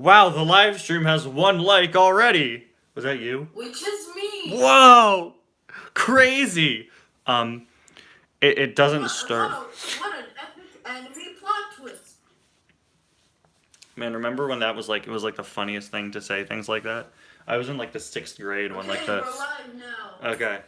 Wow, the live stream has 1 like already. Was that you? Which is me. Whoa! Crazy. Um, it doesn't start. What an epic anime plot twist. Man, remember when that was like, it was like the funniest thing to say things like that? I was in like the 6th grade when like Okay, the. we're live now. Okay.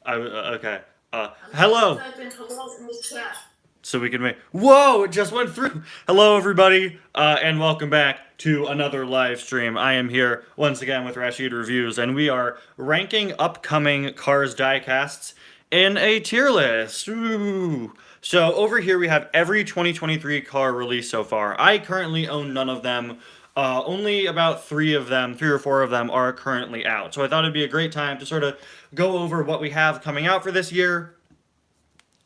Okay. I'm Hello! typing hello in the chat. So we can make. Whoa! It just went through! Hello, everybody, and welcome back to another live stream. I am here once again with Rashid Reviews, and we are ranking upcoming Cars Diecasts in a tier list. Ooh. So over here we have every 2023 car released so far. I currently own none of them. Only about 3 or 4 of them are currently out. So I thought it'd be a great time to sort of go over what we have coming out for this year,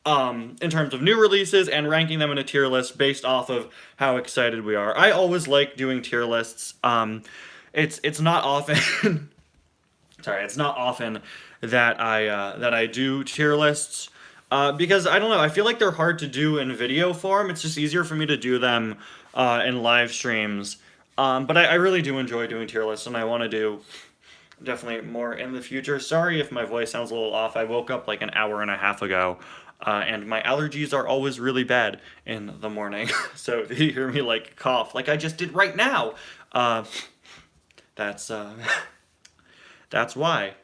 in terms of new releases, and ranking them in a tier list based off of how excited we are. I always like doing tier lists. It's not often. Sorry, it's not often that I do tier lists. Because I don't know, I feel like they're hard to do in video form. It's just easier for me to do them in live streams. But I really do enjoy doing tier lists, and I want to do definitely more in the future. Sorry if my voice sounds a little off. I woke up like an hour and a half ago, and my allergies are always really bad in the morning. So if you hear me like cough, like I just did right now, that's that's why.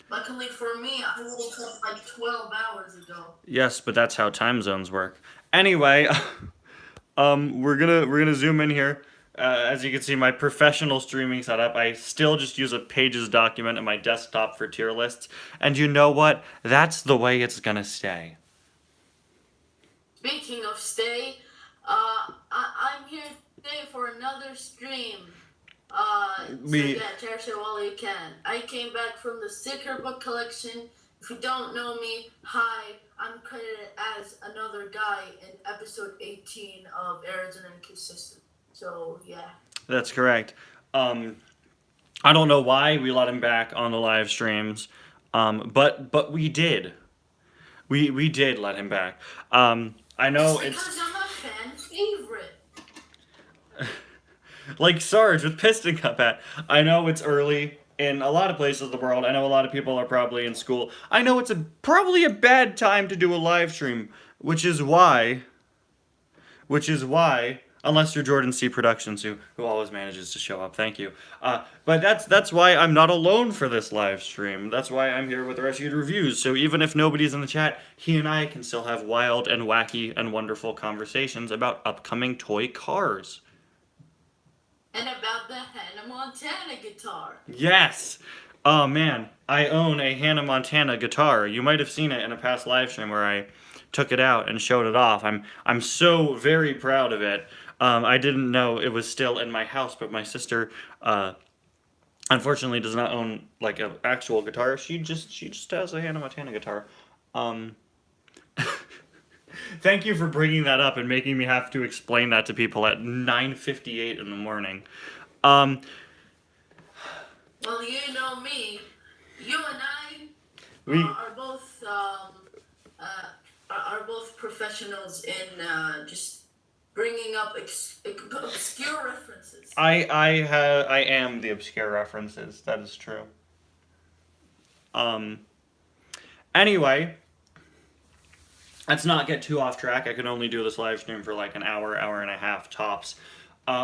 Luckily for me, I woke up like 12 hours ago. Yes, but that's how time zones work. Anyway, we're gonna zoom in here. As you can see, my professional streaming setup, I still just use a Pages document on my desktop for tier lists. And you know what? That's the way it's gonna stay. Speaking of stay, I'm here today for another stream. Cherish it while you can. I came back from the sticker book collection. If you don't know me, hi, I'm credited as another guy in episode 18 of Errands and Inconsistent. So, yeah. That's correct. I don't know why we let him back on the live streams, but we did. We did let him back. I know because I'm a fan favorite. Like Sarge with Piston Cup hat. I know it's early in a lot of places of the world. I know a lot of people are probably in school. I know it's probably a bad time to do a live stream, which is why, unless you're Jordan C. Productions, who always manages to show up. Thank you. But that's why I'm not alone for this live stream. That's why I'm here with Rashid Reviews. So even if nobody's in the chat, he and I can still have wild and wacky and wonderful conversations about upcoming toy cars. And about the Hannah Montana guitar. Yes! Oh man, I own a Hannah Montana guitar. You might have seen it in a past live stream where I took it out and showed it off. I'm so very proud of it. I didn't know it was still in my house, but my sister unfortunately does not own like an actual guitar. She just has a Hannah Montana guitar. Thank you for bringing that up and making me have to explain that to people at 9:58 in the morning. Well, you know me. You and I are both professionals in just bringing up obscure references. I am the obscure references. That is true. Anyway, let's not get too off track. I can only do this live stream for like an hour and a half tops,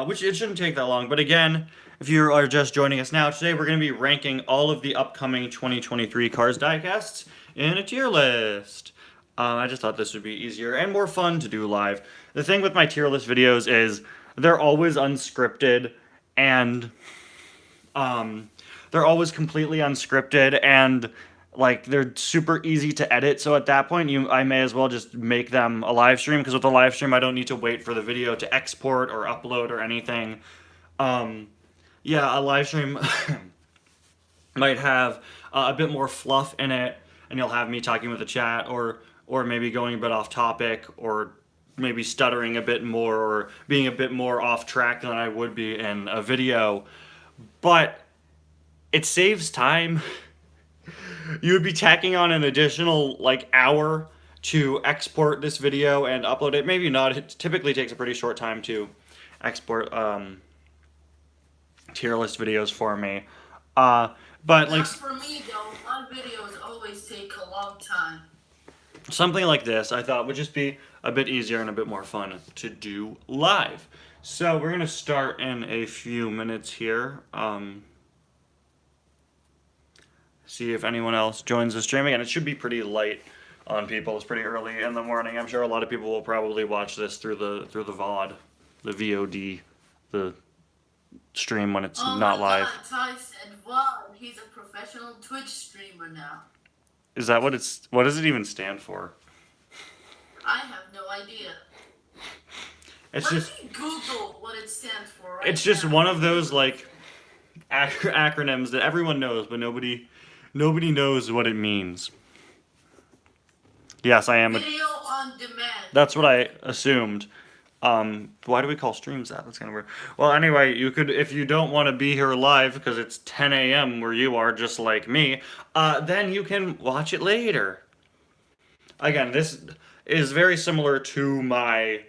which it shouldn't take that long. But again, if you are just joining us now, today we're going to be ranking all of the upcoming 2023 Cars Diecasts in a tier list. I just thought this would be easier and more fun to do live. The thing with my tier list videos is they're always unscripted, and they're always completely unscripted, and like they're super easy to edit. So at that point, I may as well just make them a live stream, because with a live stream I don't need to wait for the video to export or upload or anything. Yeah, a live stream might have a bit more fluff in it, and you'll have me talking with the chat, or maybe going a bit off topic, or maybe stuttering a bit more, or being a bit more off track than I would be in a video. But it saves time. You would be tacking on an additional like hour to export this video and upload it. Maybe not. It typically takes a pretty short time to export tier list videos for me. But like Not for me though. My videos always take a long time. something like this, I thought would just be a bit easier and a bit more fun to do live. So we're gonna start in a few minutes here. See if anyone else joins the stream again. It should be pretty light on people. It's pretty early in the morning. I'm sure a lot of people will probably watch this through the VOD, the VOD, the stream when it's not live. God, Ty said VOD. He's a professional Twitch streamer now. Is that what it's? What does it even stand for? I have no idea. It's Let just me Google what it stands for. it's just one of those like acronyms that everyone knows, but nobody knows what it means. Yes, I am. Video on demand. That's what I assumed. Why do we call streams that? That's kind of weird. Well, anyway, you could, if you don't want to be here live because it's 10 a.m. where you are, just like me, then you can watch it later. Again, this is very similar to my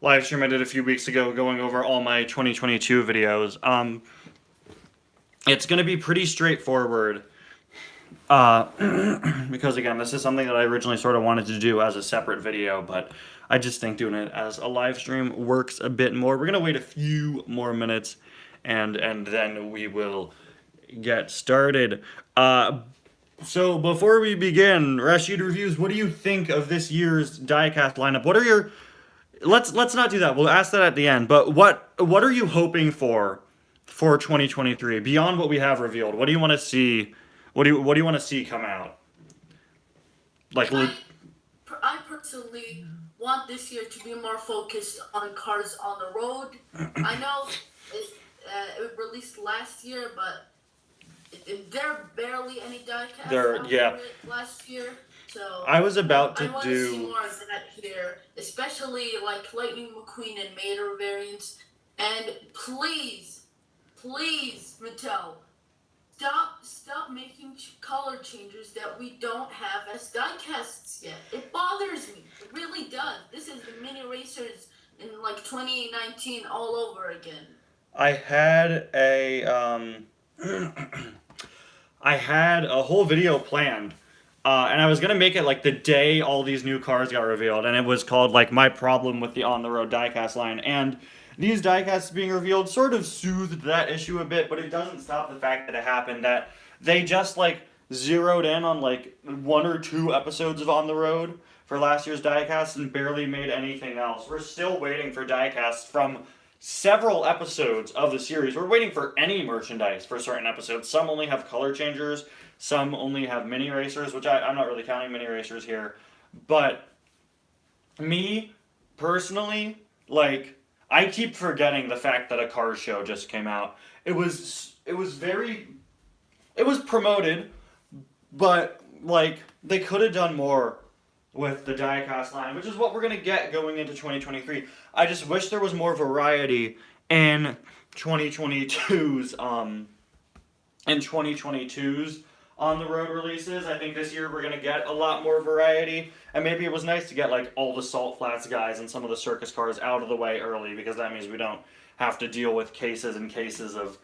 live stream I did a few weeks ago going over all my 2022 videos. It's going to be pretty straightforward. Because again, this is something that I originally sort of wanted to do as a separate video, but I just think doing it as a live stream works a bit more. We're gonna wait a few more minutes, and then we will get started. So before we begin, Rashid reviews. What do you think of this year's Diecast lineup? What are your Let's not do that. We'll ask that at the end. But what are you hoping for 2023 beyond what we have revealed? What do you want to see? What do you want to see come out? Like, I personally want this year to be more focused on cars on the road. I know it released last year, but there are barely any diecasts last year. So I was about to I want to see more of that here, especially like Lightning McQueen and Mater variants. And please, Mattel, stop making color changes that we don't have as diecasts yet. It bothers me. It really does. This is the mini racers in like 2019 all over again. I had a I had a whole video planned, and I was gonna make it like the day all these new cars got revealed, and it was called like my problem with the on the road diecast line. And these diecasts being revealed sort of soothed that issue a bit, but it doesn't stop the fact that it happened, that they just like zeroed in on like 1 or 2 episodes of On the Road for last year's diecast and barely made anything else. We're still waiting for diecasts from several episodes of the series. We're waiting for any merchandise for certain episodes. Some only have color changers, some only have mini racers, which I'm not really counting mini racers here. But me, personally, like, I keep forgetting the fact that a Cars show just came out. It was promoted, but like they could have done more with the diecast line, which is what we're gonna get going into 2023. I just wish there was more variety in 2022's on the road releases. I think this year we're gonna get a lot more variety, and maybe it was nice to get like all the Salt Flats guys and some of the circus cars out of the way early, because that means we don't have to deal with cases and cases of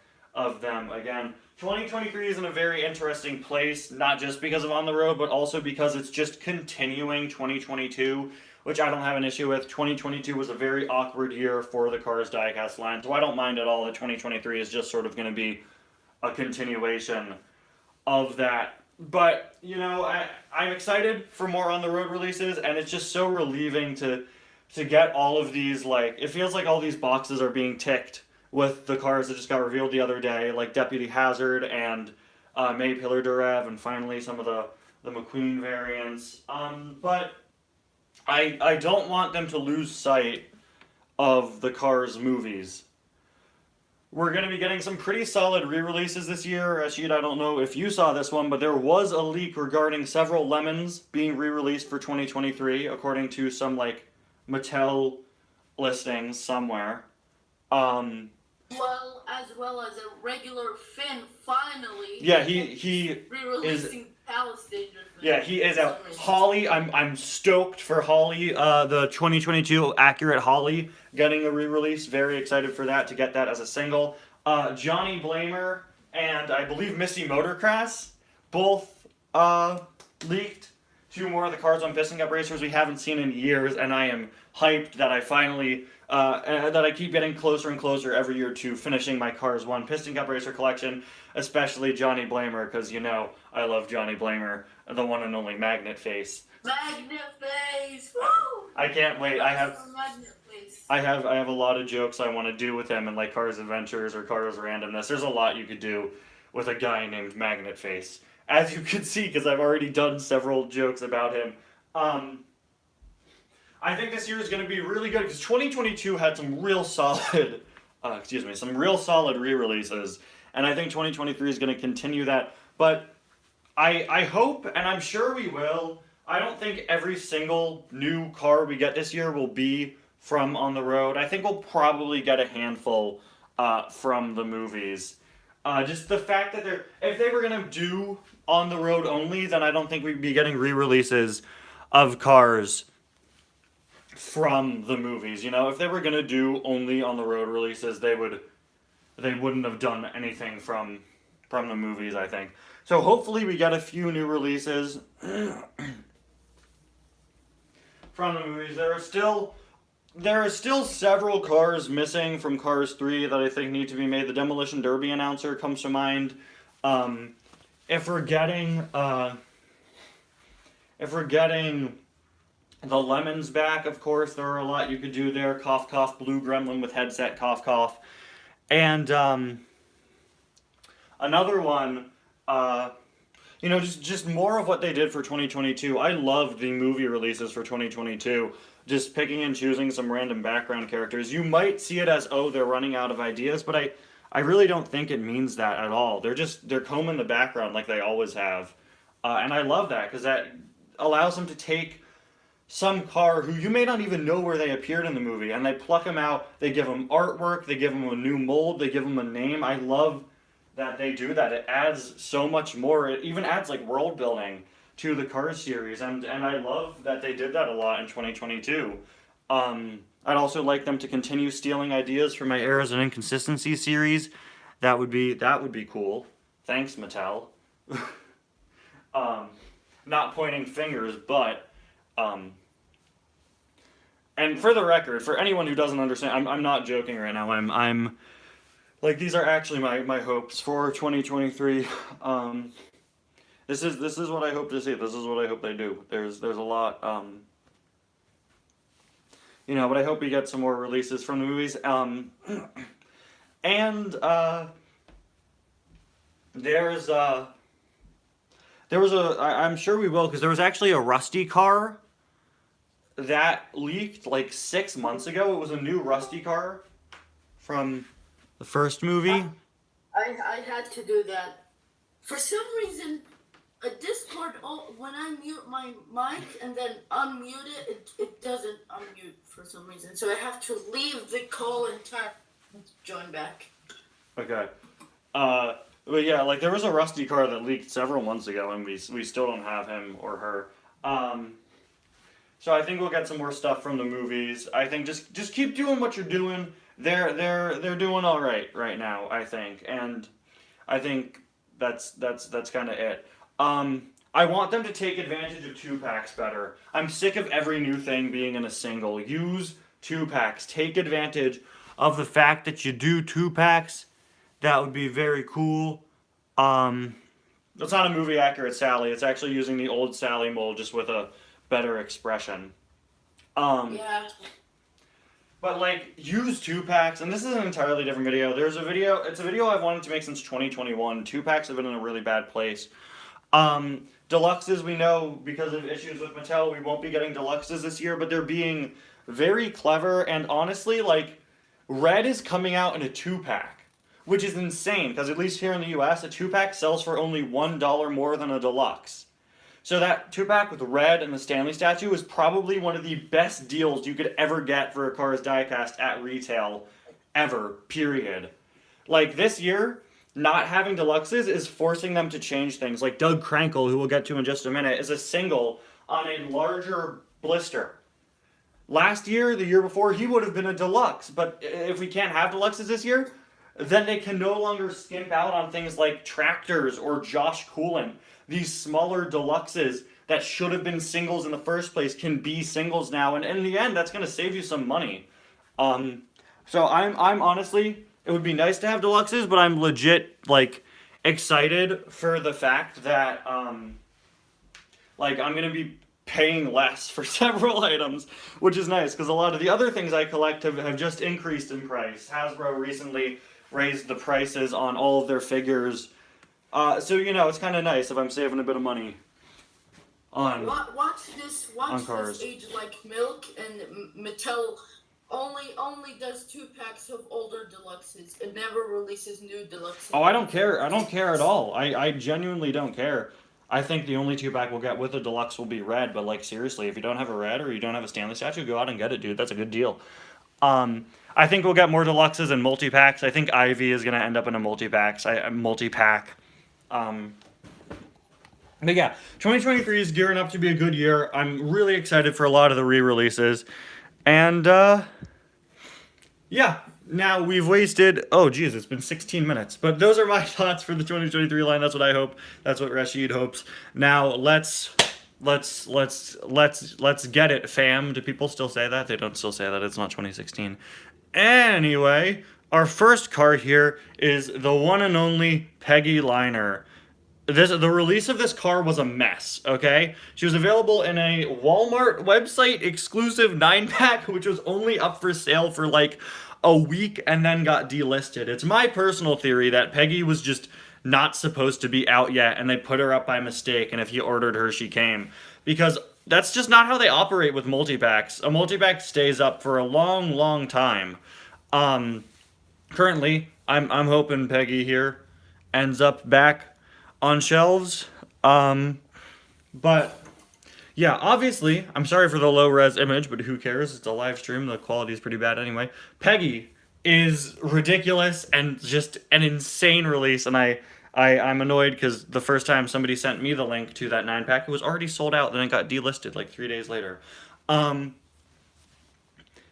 them again. 2023 is in a very interesting place, not just because of On the Road, but also because it's just continuing 2022, which I don't have an issue with. 2022 was a very awkward year for the Cars diecast line, so I don't mind at all that 2023 is just sort of going to be a continuation of that. But, you know, I'm excited for more On the Road releases, and it's just so relieving to get all of these, like, it feels like all these boxes are being ticked with the cars that just got revealed the other day, like Deputy Hazard and May Pillar Durev, and finally some of the McQueen variants. But I don't want them to lose sight of the Cars movies. We're going to be getting some pretty solid re-releases this year. Rashid, I don't know if you saw this one, but there was a leak regarding several Lemons being re-released for 2023, according to some, like, Mattel listings somewhere. Well as a regular Finn finally. Yeah, he re-releasing is Mattel is dangerous. Yeah, he is out. Holly, I'm stoked for Holly, the 2022 Accurate Holly getting a re-release. Very excited for that, to get that as a single. Johnny Blamer and I believe Misty Motorcross both leaked. Two more of the Cars on Piston Cup racers we haven't seen in years, and I am hyped that I finally, that I keep getting closer and closer every year to finishing my Cars 1 Piston Cup racer collection, especially Johnny Blamer, because you know I love Johnny Blamer, the one and only Magnet Face. Magnet Face! Woo! I can't wait. I have Magnet Face. I have a lot of jokes I want to do with him in like Cars Adventures or Cars Randomness. There's a lot you could do with a guy named Magnet Face, as you can see, because I've already done several jokes about him. I think this year is going to be really good because 2022 had some real solid, some real solid re-releases, and I think 2023 is going to continue that. But I hope, and I'm sure we will. I don't think every single new car we get this year will be from on the road. I think we'll probably get a handful from the movies. Just the fact that if they were going to do on the road only, then I don't think we'd be getting re-releases of cars from the movies. You know, if they were going to do only on the road releases, they wouldn't have done anything from the movies, I think. So hopefully we get a few new releases from the movies. There are still several cars missing from Cars 3 that I think need to be made. The Demolition Derby announcer comes to mind. If we're getting the Lemons back, of course, there are a lot you could do there. Cough, cough, Blue Gremlin with headset, cough, cough. And another one, just more of what they did for 2022. I loved the movie releases for 2022. Just picking and choosing some random background characters. You might see it as, oh, they're running out of ideas, but I really don't think it means that at all. They're combing the background like they always have. And I love that, because that allows them to take some car who you may not even know where they appeared in the movie, and they pluck them out, they give them artwork, they give them a new mold, they give them a name. I love that they do that. It adds so much more. It even adds like world building to the Cars series, and I love that they did that a lot in 2022. I'd also like them to continue stealing ideas from my Errors and Inconsistencies series. That would be cool. Thanks, Mattel. Not pointing fingers, but and for the record, for anyone who doesn't understand, I'm not joking right now. I'm like, these are actually my hopes for 2023. This is what I hope to see. This is what I hope they do. There's a lot, but I hope we get some more releases from the movies. I'm sure we will, because there was actually a Rusty car that leaked like 6 months ago. It was a new Rusty car from the first movie. I had to do that. For some reason, a Discord, when I mute my mic and then unmute it doesn't unmute for some reason. So I have to leave the call and join back. Okay. But yeah, like, there was a Rusty car that leaked several months ago, and we still don't have him or her. So I think we'll get some more stuff from the movies. I think just keep doing what you're doing. They're doing all right now, I think, and I think that's kind of it. I want them to take advantage of 2-packs better. I'm sick of every new thing being in a single. Use 2-packs. Take advantage of the fact that you do 2-packs. That would be very cool. That's not a movie accurate Sally. It's actually using the old Sally mold, just with a better expression. Yeah. But like, use 2-packs, and this is an entirely different video. It's a video I've wanted to make since 2021. 2-packs have been in a really bad place. Deluxes, we know, because of issues with Mattel, we won't be getting deluxes this year, but they're being very clever, and honestly, like, Red is coming out in a 2-pack, which is insane, because at least here in the US, a 2-pack sells for only $1 more than a deluxe. So that 2-pack with Red and the Stanley statue is probably one of the best deals you could ever get for a Cars Diecast at retail, ever, period. Like, this year, not having deluxes is forcing them to change things. Like Doug Crankle, who we'll get to in just a minute, is a single on a larger blister. Last year, the year before, he would have been a deluxe. But if we can't have deluxes this year, then they can no longer skimp out on things like tractors or Josh Coolin. These smaller deluxes that should have been singles in the first place can be singles now, and in the end, that's going to save you some money. So I'm honestly, it would be nice to have deluxes, but I'm legit like excited for the fact that like I'm gonna be paying less for several items, which is nice because a lot of the other things I collect have just increased in price. Hasbro recently raised the prices on all of their figures, so it's kind of nice if I'm saving a bit of money on Watch cars. this age like milk, and Mattel only does 2 packs of older deluxes. It never releases new deluxes. Oh, I don't care. I don't care at all. I genuinely don't care. I think the only 2-pack we'll get with a deluxe will be red, but like seriously, if you don't have a red or you don't have a Stanley statue, go out and get it, dude. That's a good deal. I think we'll get more deluxes and multi-packs. I think Ivy is gonna end up in a multi-pack. But yeah, 2023 is gearing up to be a good year. I'm really excited for a lot of the re-releases. And, yeah, now we've wasted, oh geez, it's been 16 minutes. But those are my thoughts for the 2023 line. That's what I hope. That's what Rashid hopes. Now, let's get it, fam. Do people still say that? They don't still say that. It's not 2016. Anyway, our first card here is the one and only Peggy Liner. The release of this car was a mess, okay? She was available in a Walmart website exclusive 9-pack, which was only up for sale for like a week and then got delisted. It's my personal theory that Peggy was just not supposed to be out yet and they put her up by mistake, and if you ordered her, she came. Because that's just not how they operate with multi-packs. A multi-pack stays up for a long, long time. Currently, I'm hoping Peggy here ends up back on shelves. But yeah, obviously, I'm sorry for the low res image, but who cares? It's a live stream. The quality is pretty bad anyway. Peggy is ridiculous and just an insane release, and I'm annoyed because the first time somebody sent me the link to that 9-pack, it was already sold out, then it got delisted like 3 days later.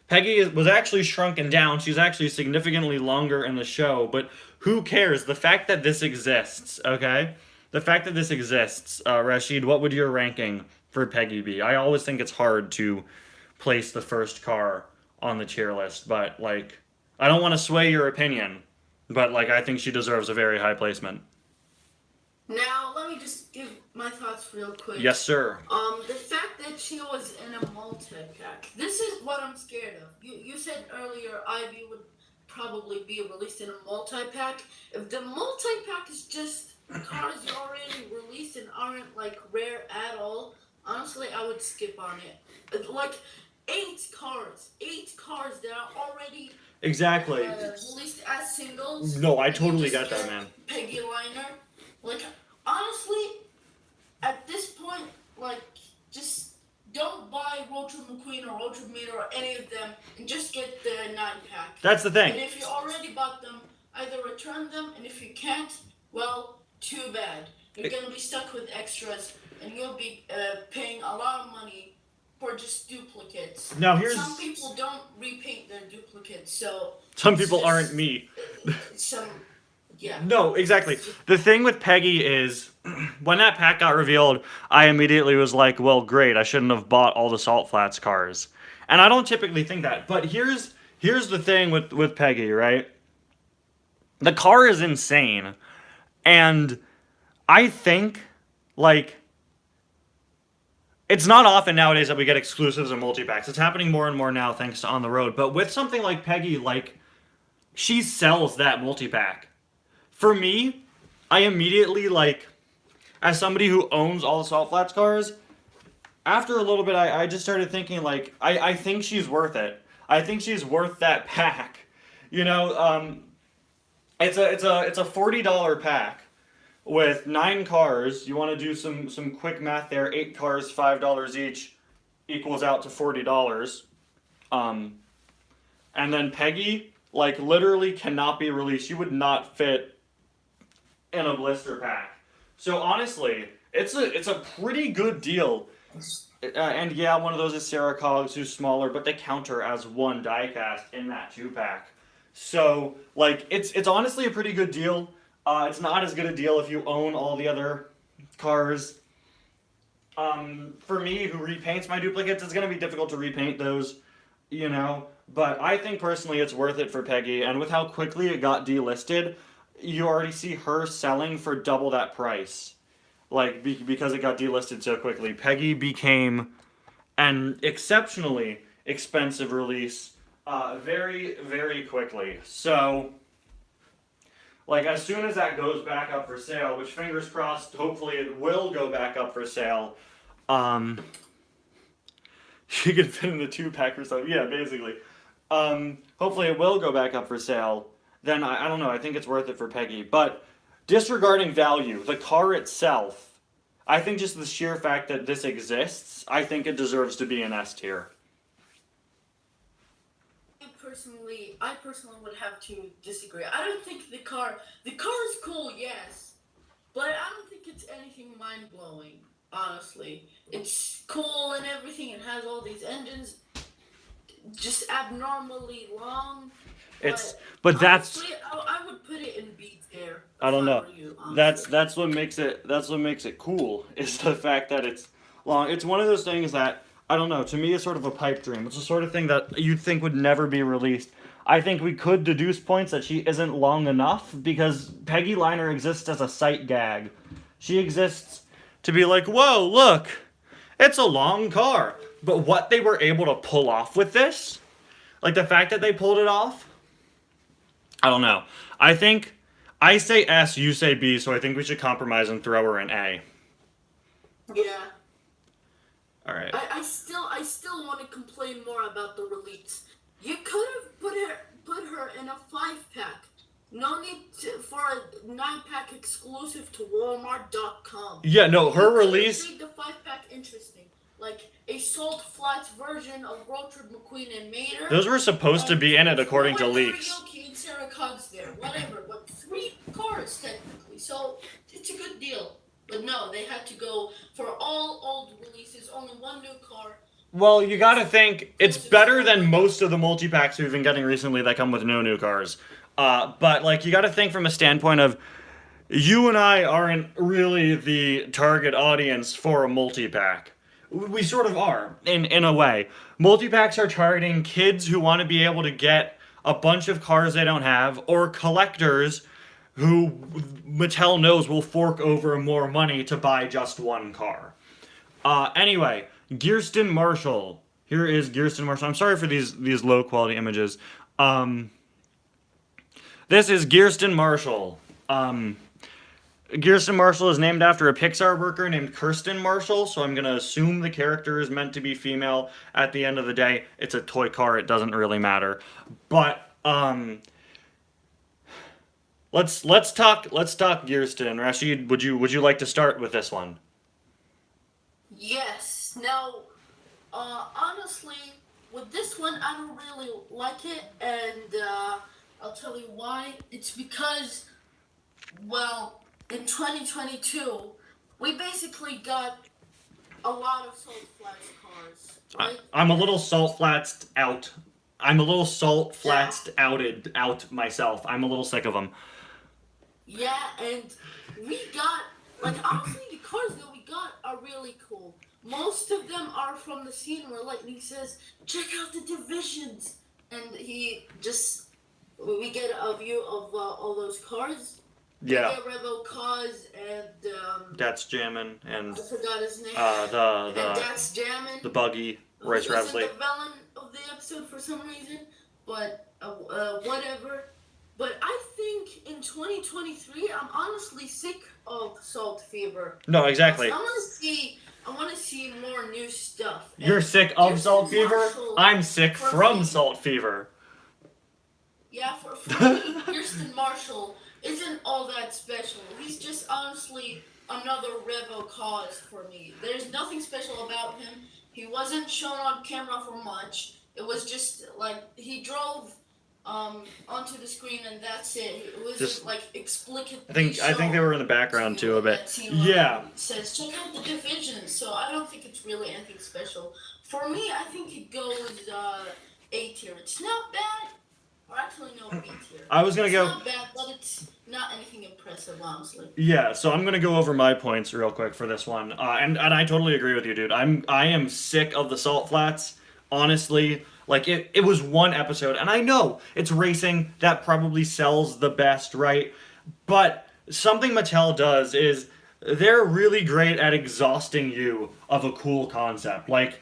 Peggy was actually shrunken down. She's actually significantly longer in the show, but who cares? The fact that this exists, okay? The fact that this exists, Rashid, what would your ranking for Peggy be? I always think it's hard to place the first car on the tier list, but, like, I don't want to sway your opinion, but, like, I think she deserves a very high placement. Now, let me just give my thoughts real quick. Yes, sir. The fact that she was in a multi-pack, this is what I'm scared of. You said earlier Ivy would probably be released in a multi-pack. If the multi-pack is just cars already released and aren't, like, rare at all, honestly, I would skip on it. Like, 8 cars that are already Exactly. released as singles. No, I totally get that, man. Peggy Liner. Like, honestly, at this point, like, just don't buy Roger McQueen or Roger Meter or any of them and just get the 9-pack. That's the thing. And if you already bought them, either return them, and if you can't, well, too bad. You're going to be stuck with extras, and you'll be paying a lot of money for just duplicates. Now, some people don't repaint their duplicates, so... Some people aren't me. Yeah. No, exactly. The thing with Peggy is, when that pack got revealed, I immediately was like, well, great, I shouldn't have bought all the Salt Flats cars. And I don't typically think that. But here's the thing with Peggy, right? The car is insane. And I think, like, it's not often nowadays that we get exclusives and multi-packs. It's happening more and more now thanks to On the Road. But with something like Peggy, like, she sells that multi-pack. For me, I immediately, like, as somebody who owns all the Salt Flats cars, after a little bit, I just started thinking, like, I think she's worth it. I think she's worth that pack. You know, it's a $40 pack with 9 cars. You want to do some quick math there. 8 cars, $5 each, equals out to $40. And then Peggy, like, literally cannot be released. She would not fit in a blister pack. So honestly, it's a pretty good deal. And yeah, one of those is Sarah Cogs, who's smaller, but they counter as one diecast in that 2-pack. So like it's honestly a pretty good deal. It's not as good a deal if you own all the other cars. For me, who repaints my duplicates, it's going to be difficult to repaint those, you know. But I think personally it's worth it for Peggy, and with how quickly it got delisted, you already see her selling for double that price. Like, because it got delisted so quickly. Peggy became an exceptionally expensive release very, very quickly. So, like, as soon as that goes back up for sale, which fingers crossed, hopefully it will go back up for sale, she could fit in the 2-pack or something. Yeah, basically. Hopefully it will go back up for sale. Then, I don't know, I think it's worth it for Peggy. But, disregarding value, the car itself, I think just the sheer fact that this exists, I think it deserves to be an S tier. I personally would have to disagree. I don't think the car is cool, yes, but I don't think it's anything mind-blowing, honestly. It's cool and everything, it has all these engines, just abnormally long. But that's honestly, I would put it in B tier. I don't know. You, That's what makes it cool, is the fact that it's long. It's one of those things that, I don't know, to me it's sort of a pipe dream. It's the sort of thing that you'd think would never be released. I think we could deduce points that she isn't long enough because Peggy Liner exists as a sight gag. She exists to be like, whoa, look, it's a long car. But what they were able to pull off with this, like the fact that they pulled it off, I don't know. I think I say S, you say B, so I think we should compromise and throw her an A. Yeah. All right. I still want to complain more about the release. You could have put her in a 5-pack. No need for a 9-pack exclusive to Walmart.com. Yeah, no, her release. Made the 5-pack interesting, like a Salt Flats version of Road Trip McQueen and Mater. Those were supposed to be in it according to leaks. Yoki and Sarah Cogs there, whatever, but 3 cars technically, so it's a good deal. But no, they had to go for all old releases, only 1 new car. Well, you gotta think, it's better than most of the multi-packs we've been getting recently that come with no new cars. But, like, you gotta think from a standpoint of, you and I aren't really the target audience for a multi-pack. We sort of are, in a way. Multi-packs are targeting kids who want to be able to get a bunch of cars they don't have, or collectors who Mattel knows will fork over more money to buy just one car. Anyway, Gearston Marshall. Here is Gearston Marshall. I'm sorry for these low quality images. This is Gearston Marshall. Gearston Marshall is named after a Pixar worker named Kirsten Marshall, so I'm going to assume the character is meant to be female. At the end of the day, it's a toy car, it doesn't really matter. But, let's talk Gearston. Rashid, would you like to start with this one? Yes. Now, honestly, with this one, I don't really like it, and I'll tell you why. It's because, well, in 2022, we basically got a lot of Salt Flats cars, right? I'm a little Salt Flats out. I'm a little Salt Flats out myself. I'm a little sick of them. Yeah, and we got, like, honestly, the cars that we got are really cool. Most of them are from the scene where Lightning says, check out the divisions. And we get a view of all those cars. Yeah. Revo Cause and That's Jammin' and I forgot his name. And That's Jammin'. The buggy, Royce He wasn't Revsley. the villain of the episode for some reason, but whatever. But I think in 2023, I'm honestly sick of Salt Fever. No, exactly. I want to see more new stuff. You're And sick of Salt Fever? Marshall, I'm sick from Salt Fever. Yeah, for me, Kirsten Marshall isn't all that special. He's just honestly another Revo Cause for me. There's nothing special about him. He wasn't shown on camera for much. It was just like he drove onto the screen, and that's it. It wasn't Just like explicitly. I think they were in the background too a bit. Yeah. Says check out the division. So I don't think it's really anything special. For me, I think it goes A tier. It's not bad. Or actually, no, B tier. I was gonna go. It's not bad, but it's not anything impressive, honestly. Yeah, so I'm gonna go over my points real quick for this one, and I totally agree with you, dude. I am sick of the salt flats. Honestly, like it was one episode, and I know it's racing that probably sells the best, right? But something Mattel does is they're really great at exhausting you of a cool concept. Like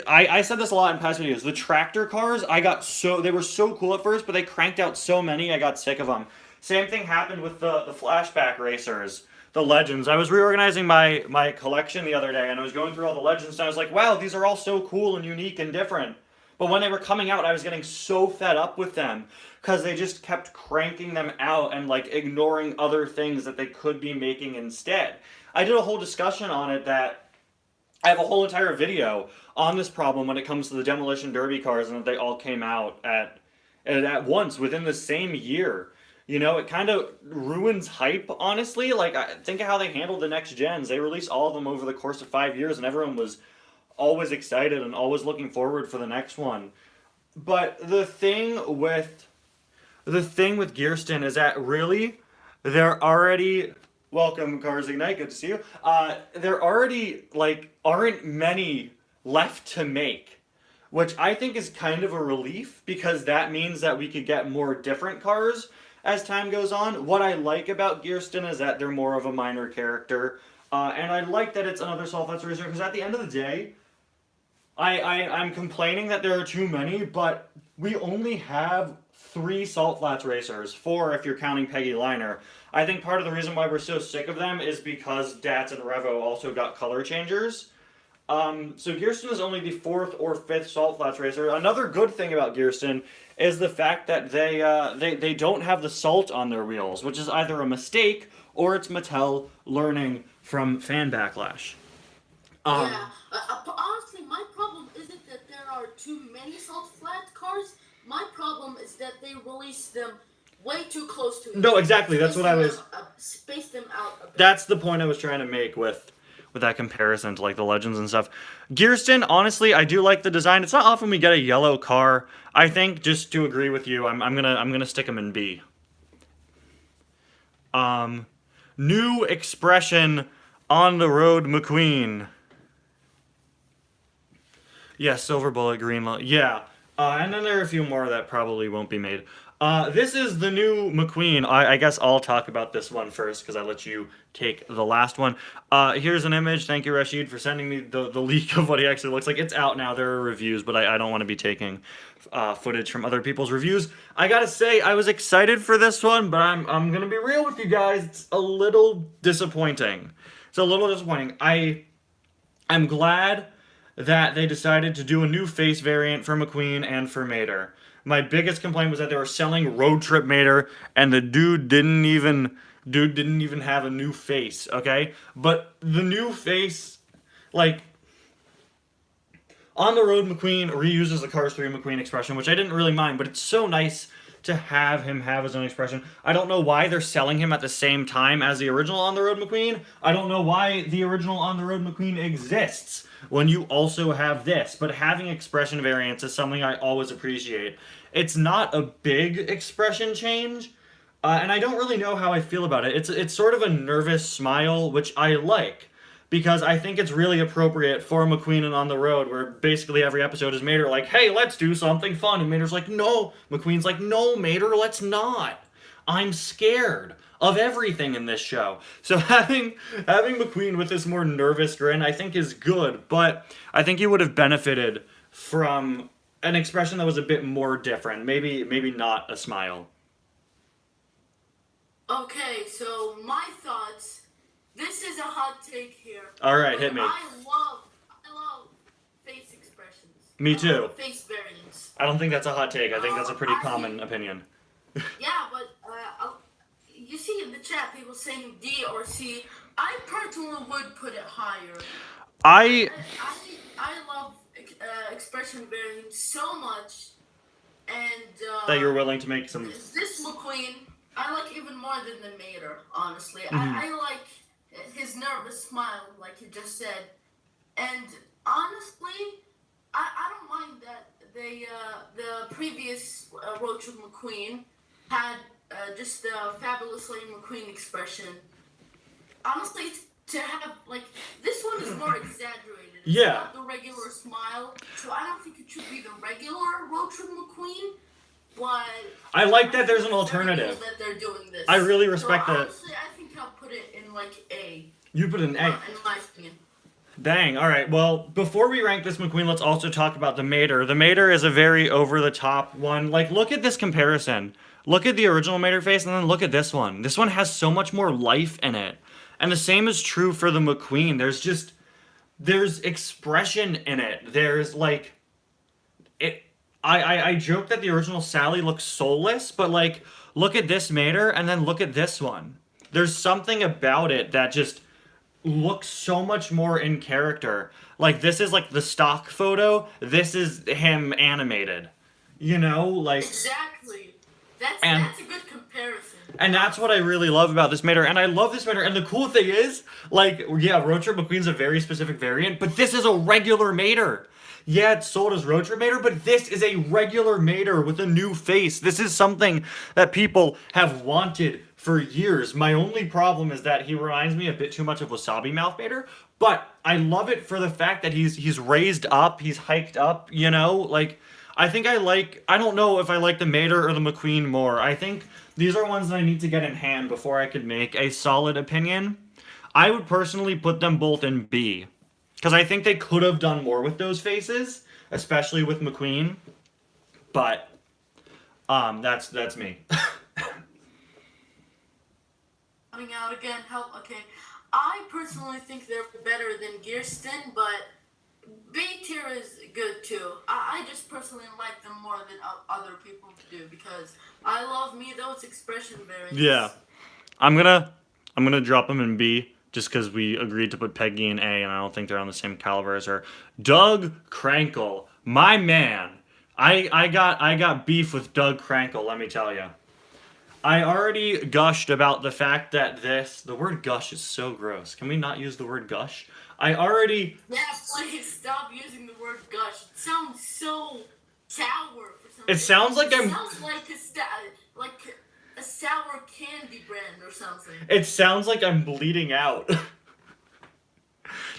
I said this a lot in past videos. The tractor cars, they were so cool at first, but they cranked out so many, I got sick of them. Same thing happened with the flashback racers, the legends. I was reorganizing my collection the other day, and I was going through all the legends, and I was like, wow, these are all so cool and unique and different. But when they were coming out, I was getting so fed up with them because they just kept cranking them out and like ignoring other things that they could be making instead. I did a whole discussion on it that I have a whole entire video on this problem when it comes to the demolition derby cars and that they all came out at once within the same year. You know, it kind of ruins hype, honestly. Like, think of how they handled the next gens. They released all of them over the course of 5 years, and everyone was always excited and always looking forward for the next one. But the thing with Gearston is that really they're already welcome Cars Ignite, good to see you. There already like aren't many left to make, which I think is kind of a relief because that means that we could get more different cars as time goes on. What I like about Gearston is that they're more of a minor character, and I like that it's another Salt Flats racer because at the end of the day, I'm complaining that there are too many, but we only have 3 Salt Flats racers, 4 if you're counting Peggy Liner. I think part of the reason why we're so sick of them is because Dats and Revo also got color changers. So Gearston is only the 4th or 5th Salt Flats racer. Another good thing about Gearston is the fact that they don't have the salt on their wheels, which is either a mistake or it's Mattel learning from fan backlash. Honestly, my problem isn't that there are too many Salt Flat cars. My problem is that they release them way too close to each other. No, exactly. That's what I was. Space them out a bit. That's the point I was trying to make with that comparison to like the legends and stuff. Gearston, honestly, I do like the design. It's not often we get a yellow car. I think just to agree with you, I'm gonna stick them in B. New expression on the road, McQueen. Yeah, silver bullet, green light. Yeah. And then there are a few more that probably won't be made. This is the new McQueen. I guess I'll talk about this one first because I let you take the last one. Here's an image. Thank you, Rashid, for sending me the leak of what he actually looks like. It's out now. There are reviews, but I don't want to be taking footage from other people's reviews. I gotta say, I was excited for this one, but I'm gonna be real with you guys. It's a little disappointing. It's a little disappointing. I'm glad that they decided to do a new face variant for McQueen and for Mater. My biggest complaint was that they were selling Road Trip Mater, and the dude didn't even have a new face, okay? But the new face, like, on the road McQueen reuses the Cars 3 McQueen expression, which I didn't really mind, but it's so nice to have him have his own expression. I don't know why they're selling him at the same time as the original On the Road McQueen. I don't know why the original On the Road McQueen exists when you also have this, but having expression variants is something I always appreciate. It's not a big expression change, and I don't really know how I feel about it. It's sort of a nervous smile, which I like, because I think it's really appropriate for McQueen and On the Road, where basically every episode is Mater like, hey, let's do something fun, and Mater's like, no. McQueen's like, no, Mater, let's not. I'm scared of everything in this show. So having McQueen with this more nervous grin, I think is good, but I think he would have benefited from an expression that was a bit more different. Maybe not a smile. Okay, so my thoughts. This is a hot take here. All right, hit me. I love face expressions. Me too. Face variants. I don't think that's a hot take. I think that's a pretty common opinion. Yeah, but you see in the chat people saying D or C. I personally would put it higher. I love expression variants so much And that you're willing to make some. This McQueen, I like even more than the Mater, honestly. Mm-hmm. I like his nervous smile, like you just said. And honestly, I don't mind that the previous Road Trip McQueen had just the fabulous Lane McQueen expression. Honestly, to have, like, this one is more exaggerated. It's not the regular smile, so I don't think it should be the regular Road Trip McQueen. But I like that there's an alternative. That they're doing this. I really respect that. Honestly, I think I'll put it in like A. You put it in A. In my opinion. Dang. All right. Well, before we rank this McQueen, let's also talk about the Mater. The Mater is a very over-the-top one. Like, look at this comparison. Look at the original Mater face, and then look at this one. This one has so much more life in it. And the same is true for the McQueen. There's expression in it. There's, like, I joke that the original Sally looks soulless, but, like, look at this Mater, and then look at this one. There's something about it that just looks so much more in character. Like, this is, like, the stock photo. This is him animated. You know? Like... Exactly. That's a good comparison. And that's what I really love about this Mater. And I love this Mater. And the cool thing is, like, yeah, Road Trip McQueen's a very specific variant, but this is a regular Mater. Yeah, it's sold as Road Trip Mater, but this is a regular Mater with a new face. This is something that people have wanted for years. My only problem is that he reminds me a bit too much of Wasabi Mouth Mater, but I love it for the fact that he's raised up, he's hiked up, you know? Like, I don't know if I like the Mater or the McQueen more. I think these are ones that I need to get in hand before I could make a solid opinion. I would personally put them both in B. Because I think they could have done more with those faces, especially with McQueen. But, that's me. Coming out again, okay. I personally think they're better than Gearston, but B tier is good too. I just personally like them more than other people do, because I love those expression variants. Yeah. I'm gonna drop them in B. Just because we agreed to put Peggy in A, and I don't think they're on the same caliber as her. Doug Crankle, my man. I got beef with Doug Crankle, let me tell you. I already gushed about the fact that the word gush is so gross. Can we not use the word gush? Yeah, please stop using the word gush. It sounds so sour for some reason. It sounds like It sounds like a sour candy brand or something. It sounds like I'm bleeding out.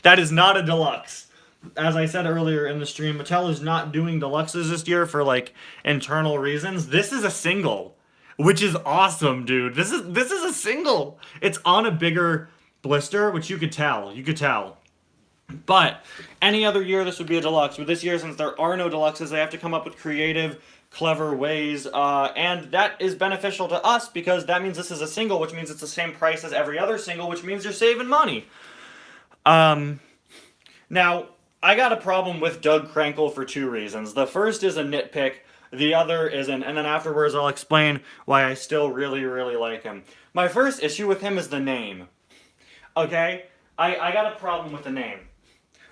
That is not a deluxe. As I said earlier in the stream, Mattel is not doing deluxes this year for, like, internal reasons. This is a single, which is awesome, dude. This is a single. It's on a bigger blister, which you could tell. But any other year, this would be a deluxe. But this year, since there are no deluxes, they have to come up with creative, clever ways, and that is beneficial to us because that means this is a single, which means it's the same price as every other single, which means you're saving money. Now, I got a problem with Doug Crankle for two reasons. The first is a nitpick, the other isn't, and then afterwards I'll explain why I still really, really like him. My first issue with him is the name. Okay? I got a problem with the name.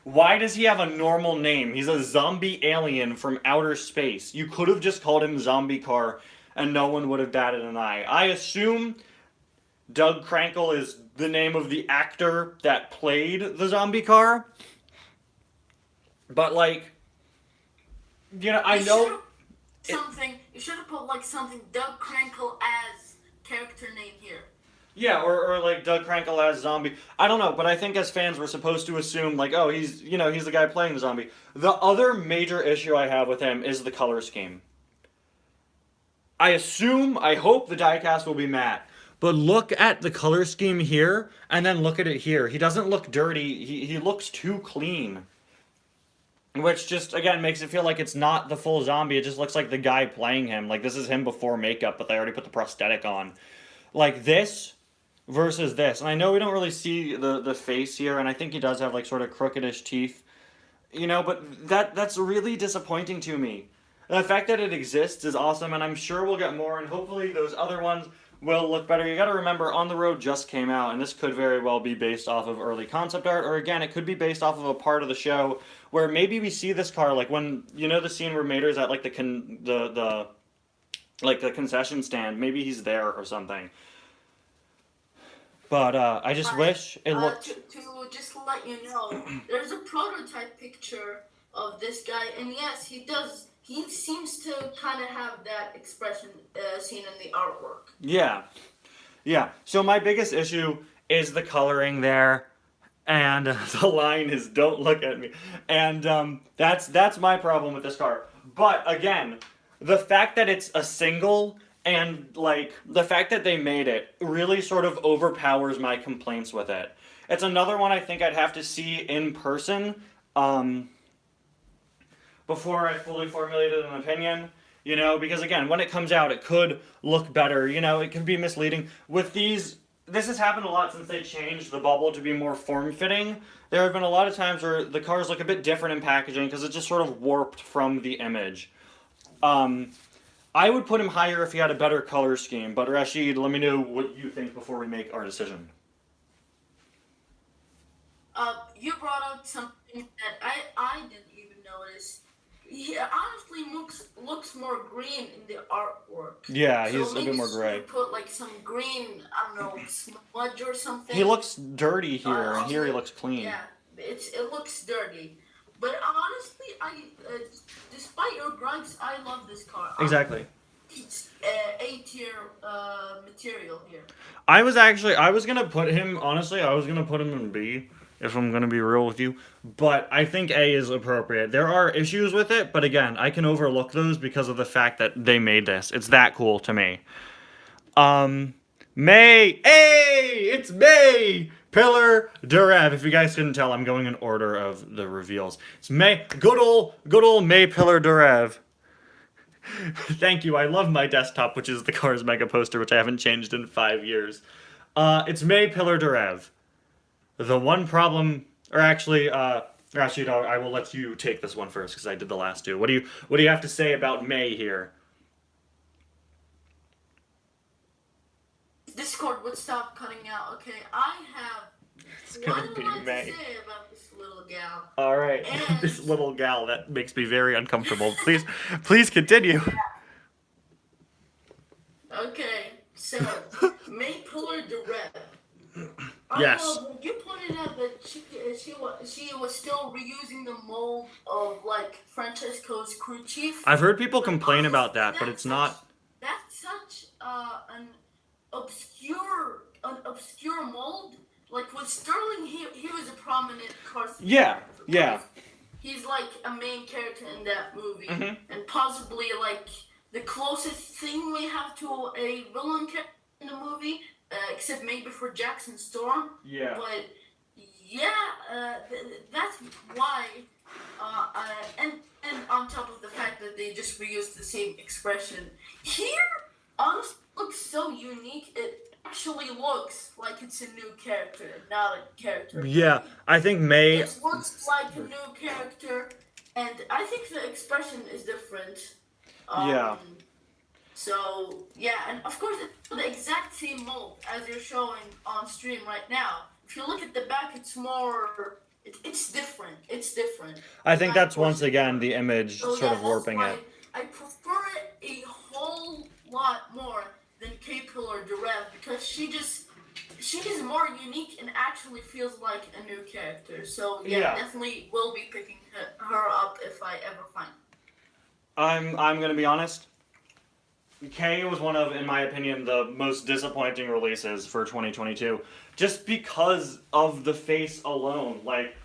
Why does he have a normal name? He's a zombie alien from outer space. You could have just called him Zombie Car, and no one would have batted an eye. I assume Doug Crankle is the name of the actor that played the Zombie Car. But, like, you know, I know... You should have put, like, something Doug Crankle as character name here. Yeah, or like Doug Crankle as zombie. I don't know, but I think as fans we're supposed to assume, like, oh, he's the guy playing the zombie. The other major issue I have with him is the color scheme. I hope the diecast will be matte. But look at the color scheme here, and then look at it here. He doesn't look dirty. He looks too clean. Which just, again, makes it feel like it's not the full zombie. It just looks like the guy playing him. Like, this is him before makeup, but they already put the prosthetic on. Like, this versus this. And I know we don't really see the face here, and I think he does have, like, sort of crookedish teeth. You know, but that's really disappointing to me. The fact that it exists is awesome, and I'm sure we'll get more, and hopefully those other ones will look better. You got to remember, On the Road just came out, and this could very well be based off of early concept art, or again, it could be based off of a part of the show where maybe we see this car, like when you know the scene where Mater's at like the like the concession stand. Maybe he's there or something. But I just wish it looked. To just let you know, there's a prototype picture of this guy, and yes, he does. He seems to kind of have that expression seen in the artwork. Yeah, yeah. So my biggest issue is the coloring there, and the line is "Don't look at me," and that's my problem with this car. But again, the fact that it's a single and like the fact that they made it really sort of overpowers my complaints with it. It's another one I think I'd have to see in person before I fully formulated an opinion. You know, because again, when it comes out, it could look better. You know, it can be misleading. With these, this has happened a lot since they changed the bubble to be more form-fitting. There have been a lot of times where the cars look a bit different in packaging because it's just sort of warped from the image. I would put him higher if he had a better color scheme, but Rashid, let me know what you think before we make our decision. You brought up something that I didn't even notice. He honestly looks more green in the artwork. Yeah, So he's a maybe bit more gray. put like some green, I don't know, smudge or something. He looks dirty here, and here he looks clean. Yeah, it looks dirty. But honestly, despite your gripes, I love this car. Exactly. It's A-tier material here. I was gonna put him, honestly, I was gonna put him in B, if I'm gonna be real with you. But I think A is appropriate. There are issues with it, but again, I can overlook those because of the fact that they made this. It's that cool to me. May, it's May Pillar Durev. If you guys couldn't tell, I'm going in order of the reveals. It's May, good old May Pillar Durev. Thank you. I love my desktop, which is the car's mega poster, which I haven't changed in 5 years. It's May Pillar Durev. The one problem, or actually, Rashid, I will let you take this one first because I did the last two. What do you have to say about May here? Discord would stop cutting out. Okay, I have one lot to say about this little gal. All right, this little gal, that makes me very uncomfortable. Please continue. Okay, so May Pillar Durev. Yes. You pointed out that she was still reusing the mold of like Francesco's crew chief. I've heard people complain about that, but it's not. That's such an obscure mold. Like with Sterling, he was a prominent car. Yeah. He's like a main character in that movie, Mhm. and possibly like the closest thing we have to a villain character in the movie, except maybe for Jackson Storm. Yeah. But yeah, that's why. And on top of the fact that they just reused the same expression here, honestly looks so unique. It actually looks like it's a new character, not a character. Yeah, I think May. It looks like a new character, and I think the expression is different. Yeah. So yeah, and of course it's the exact same mold as you're showing on stream right now. If you look at the back, it's more. It's different. It's different. I think that's once again the image sort of warping it. I prefer it a whole lot more than K-Pillar Durev because she's more unique and actually feels like a new character. So yeah. Definitely will be picking her up if I ever find her. I'm gonna be honest. K was one of, in my opinion, the most disappointing releases for 2022. Just because of the face alone. Like,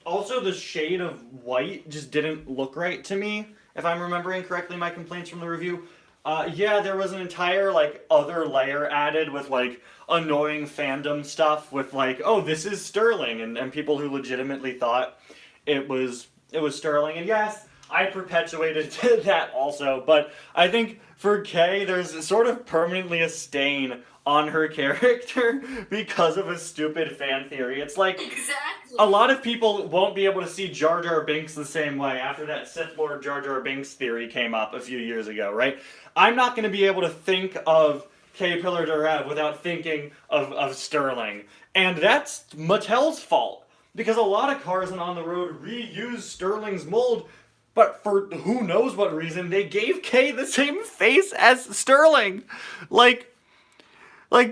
also the shade of white just didn't look right to me. If I'm remembering correctly my complaints from the review. Yeah, there was an entire, like, other layer added with, like, annoying fandom stuff with, like, oh, this is Sterling, and people who legitimately thought it was Sterling. And yes, I perpetuated that also, but I think for Kay, there's sort of permanently a stain on her character because of a stupid fan theory. It's like, exactly. A lot of people won't be able to see Jar Jar Binks the same way after that Sith Lord Jar Jar Binks theory came up a few years ago, right? I'm not going to be able to think of K Pillar to Rev without thinking of Sterling. And that's Mattel's fault. Because a lot of cars on the road reuse Sterling's mold, but for who knows what reason, they gave K the same face as Sterling. Like,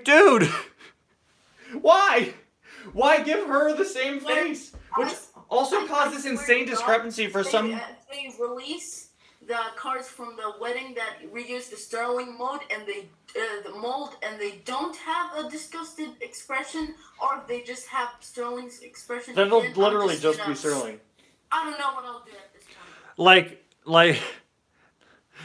dude, why? Why give her the same face? Which also caused this insane discrepancy for some. They release the cars from the wedding that reuse the Sterling mold and the mold, and they don't have a disgusted expression, or if they just have Sterling's expression. Then they'll literally just be Sterling. I don't know what I'll do at this point.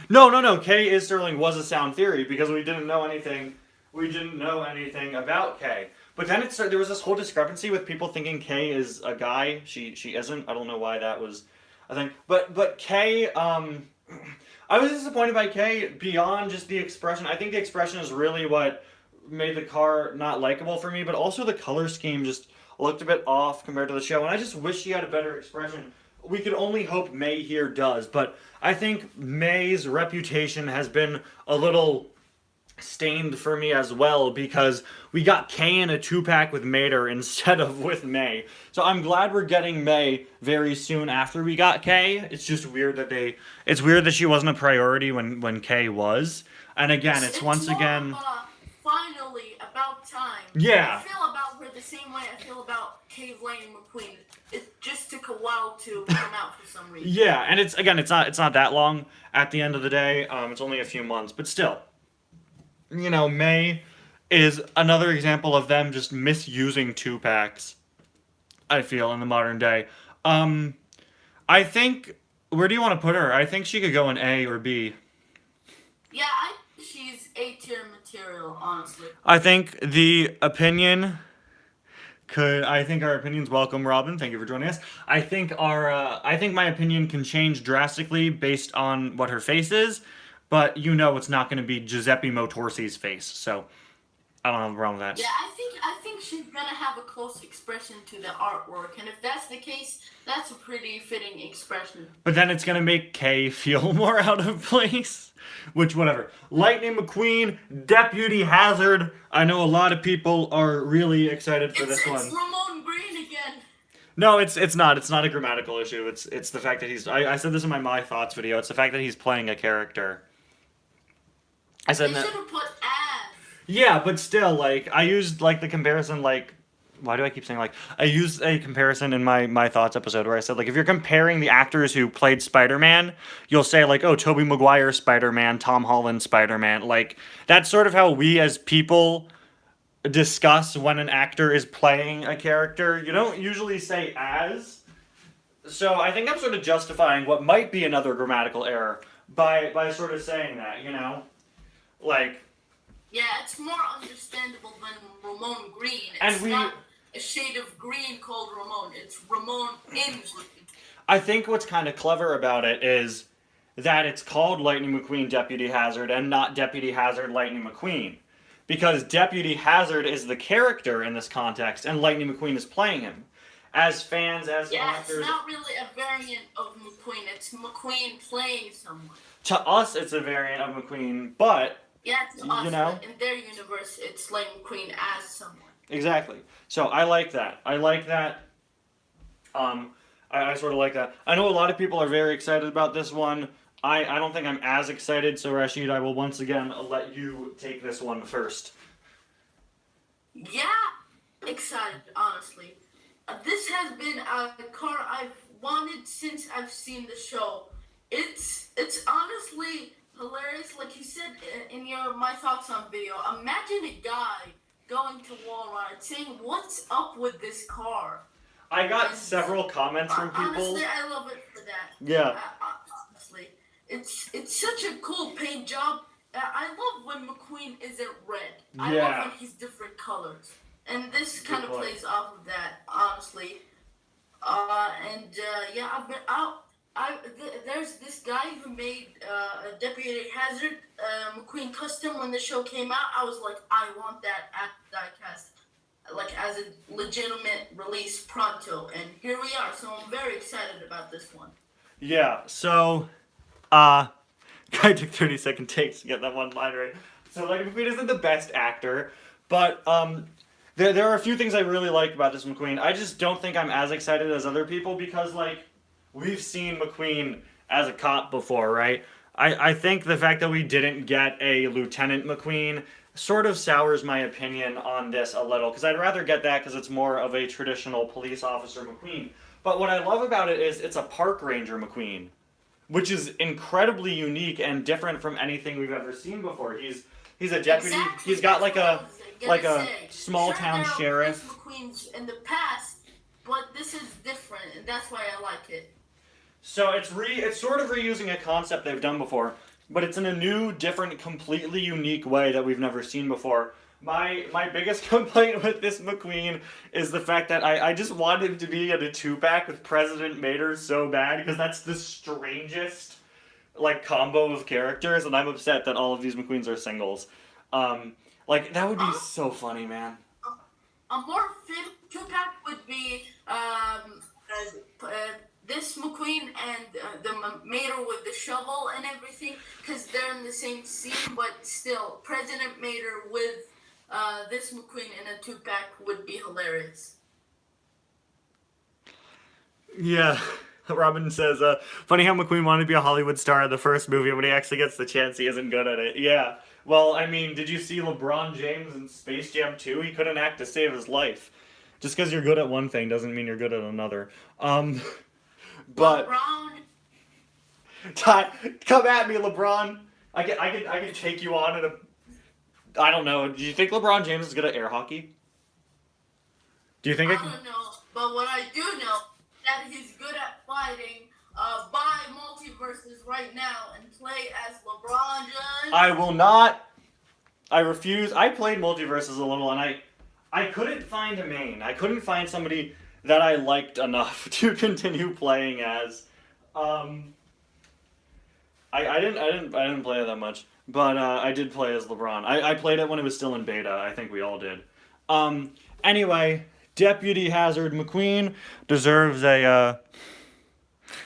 No. K is Sterling was a sound theory because we didn't know anything. We didn't know anything about K. But then there was this whole discrepancy with people thinking K is a guy. She isn't. I don't know why that was a thing. But K, I was disappointed by K beyond just the expression. I think the expression is really what made the car not likable for me, but also the color scheme just looked a bit off compared to the show, and I just wish she had a better expression. We could only hope May here does, but I think May's reputation has been a little stained for me as well because we got K in a 2-pack with Mater instead of with May. So I'm glad we're getting May very soon after we got K. It's just weird that she wasn't a priority when K was. And again, it's once again finally about time. Yeah. I feel about her the same way I feel about K Lane McQueen. It just took a while to come out for some reason. Yeah, and it's not that long at the end of the day. It's only a few months, but still. You know, May is another example of them just misusing 2-packs, I feel, in the modern day. I think, where do you want to put her? I think she could go in A or B. Yeah, she's A-tier material, honestly. I think our opinion's welcome, Robin. Thank you for joining us. I think my opinion can change drastically based on what her face is. But it's not going to be Giuseppe Motorsi's face, so I don't have a problem with that. Yeah, I think she's gonna have a close expression to the artwork, and if that's the case, that's a pretty fitting expression. But then it's gonna make Kay feel more out of place. Which, whatever. Lightning McQueen, Deputy Hazard. I know a lot of people are really excited for this one. It's Ramon Green again. No, it's not. It's not a grammatical issue. It's the fact that he's. I said this in my Thoughts video. It's the fact that he's playing a character. They should have put as. Yeah, but still, I used, the comparison, why do I keep saying, I used a comparison in my Thoughts episode where I said, if you're comparing the actors who played Spider-Man, you'll say, Tobey Maguire Spider-Man, Tom Holland Spider-Man. That's sort of how we as people discuss when an actor is playing a character. You don't usually say as. So I think I'm sort of justifying what might be another grammatical error by sort of saying that, Yeah, it's more understandable than Ramon Green. It's not a shade of green called Ramon. It's Ramon in green. I think what's kind of clever about it is that it's called Lightning McQueen Deputy Hazard and not Deputy Hazard Lightning McQueen. Because Deputy Hazard is the character in this context, and Lightning McQueen is playing him. As fans, as actors... it's not really a variant of McQueen. It's McQueen playing someone. To us, it's a variant of McQueen, but... Yeah, to us, but in their universe, it's Lightning McQueen as someone. Exactly. So I like that. I sort of like that. I know a lot of people are very excited about this one. I don't think I'm as excited, so Rashid, I will once again let you take this one first. Yeah, excited, honestly. This has been a car I've wanted since I've seen the show. It's honestly hilarious. Like you said in your My Thoughts on video, imagine a guy going to Walmart saying, "What's up with this car?" I got several comments from people. Honestly, I love it for that. Yeah. Honestly, it's such a cool paint job. I love when McQueen isn't red. I love when he's different colors. And this kind of plays off of that, honestly. There's this guy who made a Deputy Hazard McQueen custom when the show came out. I was like, I want that at Diecast, as a legitimate release pronto. And here we are. So I'm very excited about this one. Yeah. So, I took 30-second takes to get that one line right. So Lightning McQueen isn't the best actor, but there are a few things I really like about this McQueen. I just don't think I'm as excited as other people because like we've seen McQueen as a cop before, right? I think the fact that we didn't get a Lieutenant McQueen sort of sours my opinion on this a little because I'd rather get that because it's more of a traditional police officer McQueen. But what I love about it is it's a park ranger McQueen, which is incredibly unique and different from anything we've ever seen before. He's a deputy. Exactly. He's got That's like what I a was gonna say. small Sure, town there are sheriff. police McQueens in the past, but this is different, and that's why I like it. So it's sort of reusing a concept they've done before, but it's in a new, different, completely unique way that we've never seen before. My biggest complaint with this McQueen is the fact that I just want him to be in a 2-pack with President Mater so bad because that's the strangest like combo of characters, and I'm upset that all of these McQueens are singles. Like that would be so funny, man. A more fit two-pack would be this McQueen and the Mater with the shovel and everything, because they're in the same scene, but still, President Mater with this McQueen in a 2-pack would be hilarious. Yeah. Robin says, funny how McQueen wanted to be a Hollywood star in the first movie, and when he actually gets the chance, he isn't good at it. Yeah. Well, I mean, did you see LeBron James in Space Jam 2? He couldn't act to save his life. Just because you're good at one thing doesn't mean you're good at another. But LeBron, come at me, LeBron. I can take you on in a. I don't know. Do you think LeBron James is good at air hockey? Do you think I I can? don't know, but what I do know that he's good at fighting. Buy multiverses right now and play as LeBron James. I will not. I refuse. I played multiverses a little, and I couldn't find a main. I couldn't find somebody that I liked enough to continue playing as. I didn't play it that much, but I did play as LeBron. I played it when it was still in beta. I think we all did. Anyway, Deputy Hazard McQueen deserves a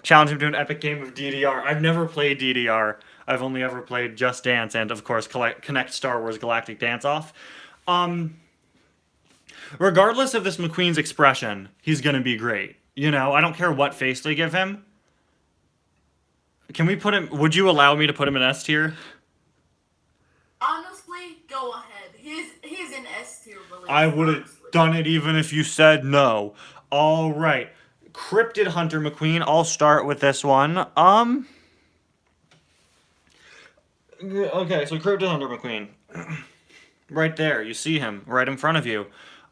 challenge him to an epic game of DDR. I've never played DDR. I've only ever played Just Dance and, of course, Connect Star Wars Galactic Dance Off. Regardless of this McQueen's expression, he's going to be great. You know, I don't care what face they give him. Can we put him... Would you allow me to put him in S tier? Honestly, go ahead. He's in S tier. I would have done it even if you said no. All right. Cryptid Hunter McQueen. I'll start with this one. Okay, so Cryptid Hunter McQueen. Right there. You see him right in front of you.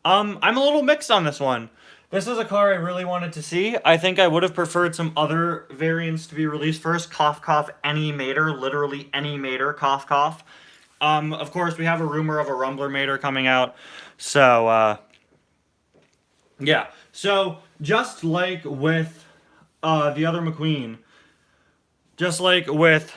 I'm a little mixed on this one. This is a car I really wanted to see. I think I would have preferred some other variants to be released first. Cough, cough, any Mater. Literally any Mater. Cough, cough. Of course, we have a rumor of a Rumbler Mater coming out. So, yeah. So, just like with the other McQueen, just like with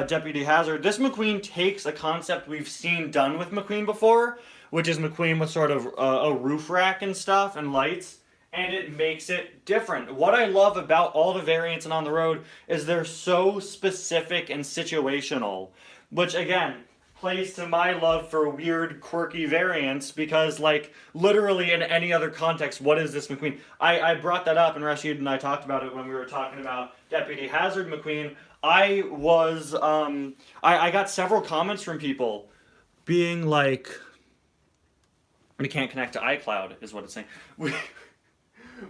Deputy Hazard, this McQueen takes a concept we've seen done with McQueen before, which is McQueen with sort of a roof rack and stuff and lights, and it makes it different. What I love about all the variants and On the Road is they're so specific and situational, which, again, plays to my love for weird, quirky variants because, like, literally in any other context, what is this McQueen? I brought that up, and Rashid and I talked about it when we were talking about Deputy Hazard McQueen. I got several comments from people being like, we can't connect to iCloud, is what it's saying.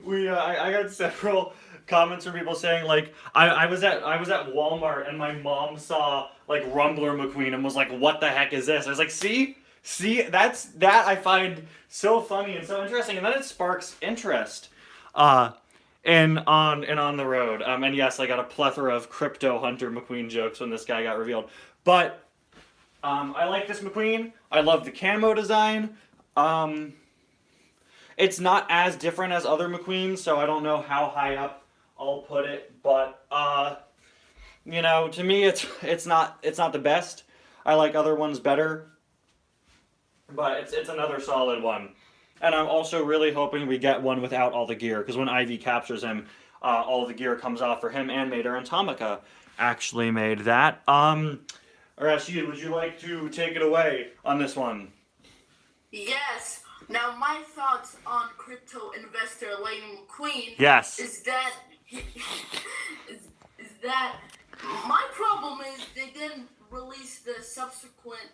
I got several comments from people saying like I was at Walmart and my mom saw like Rumbler McQueen and was like, what the heck is this? I was like, see, that I find so funny and so interesting, and then it sparks interest in On the Road. And yes, I got a plethora of Crypto Hunter McQueen jokes when this guy got revealed. But I like this McQueen. I love the camo design. It's not as different as other McQueens, so I don't know how high up I'll put it, but you know, to me it's not the best. I like other ones better, but it's another solid one. And I'm also really hoping we get one without all the gear, because when Ivy captures him, all the gear comes off for him and Mater, and Tomica actually made that. Rashid, would you like to take it away on this one? Yes. Now, my thoughts on crypto investor Lightning McQueen Yes. is that my problem is they didn't release the subsequent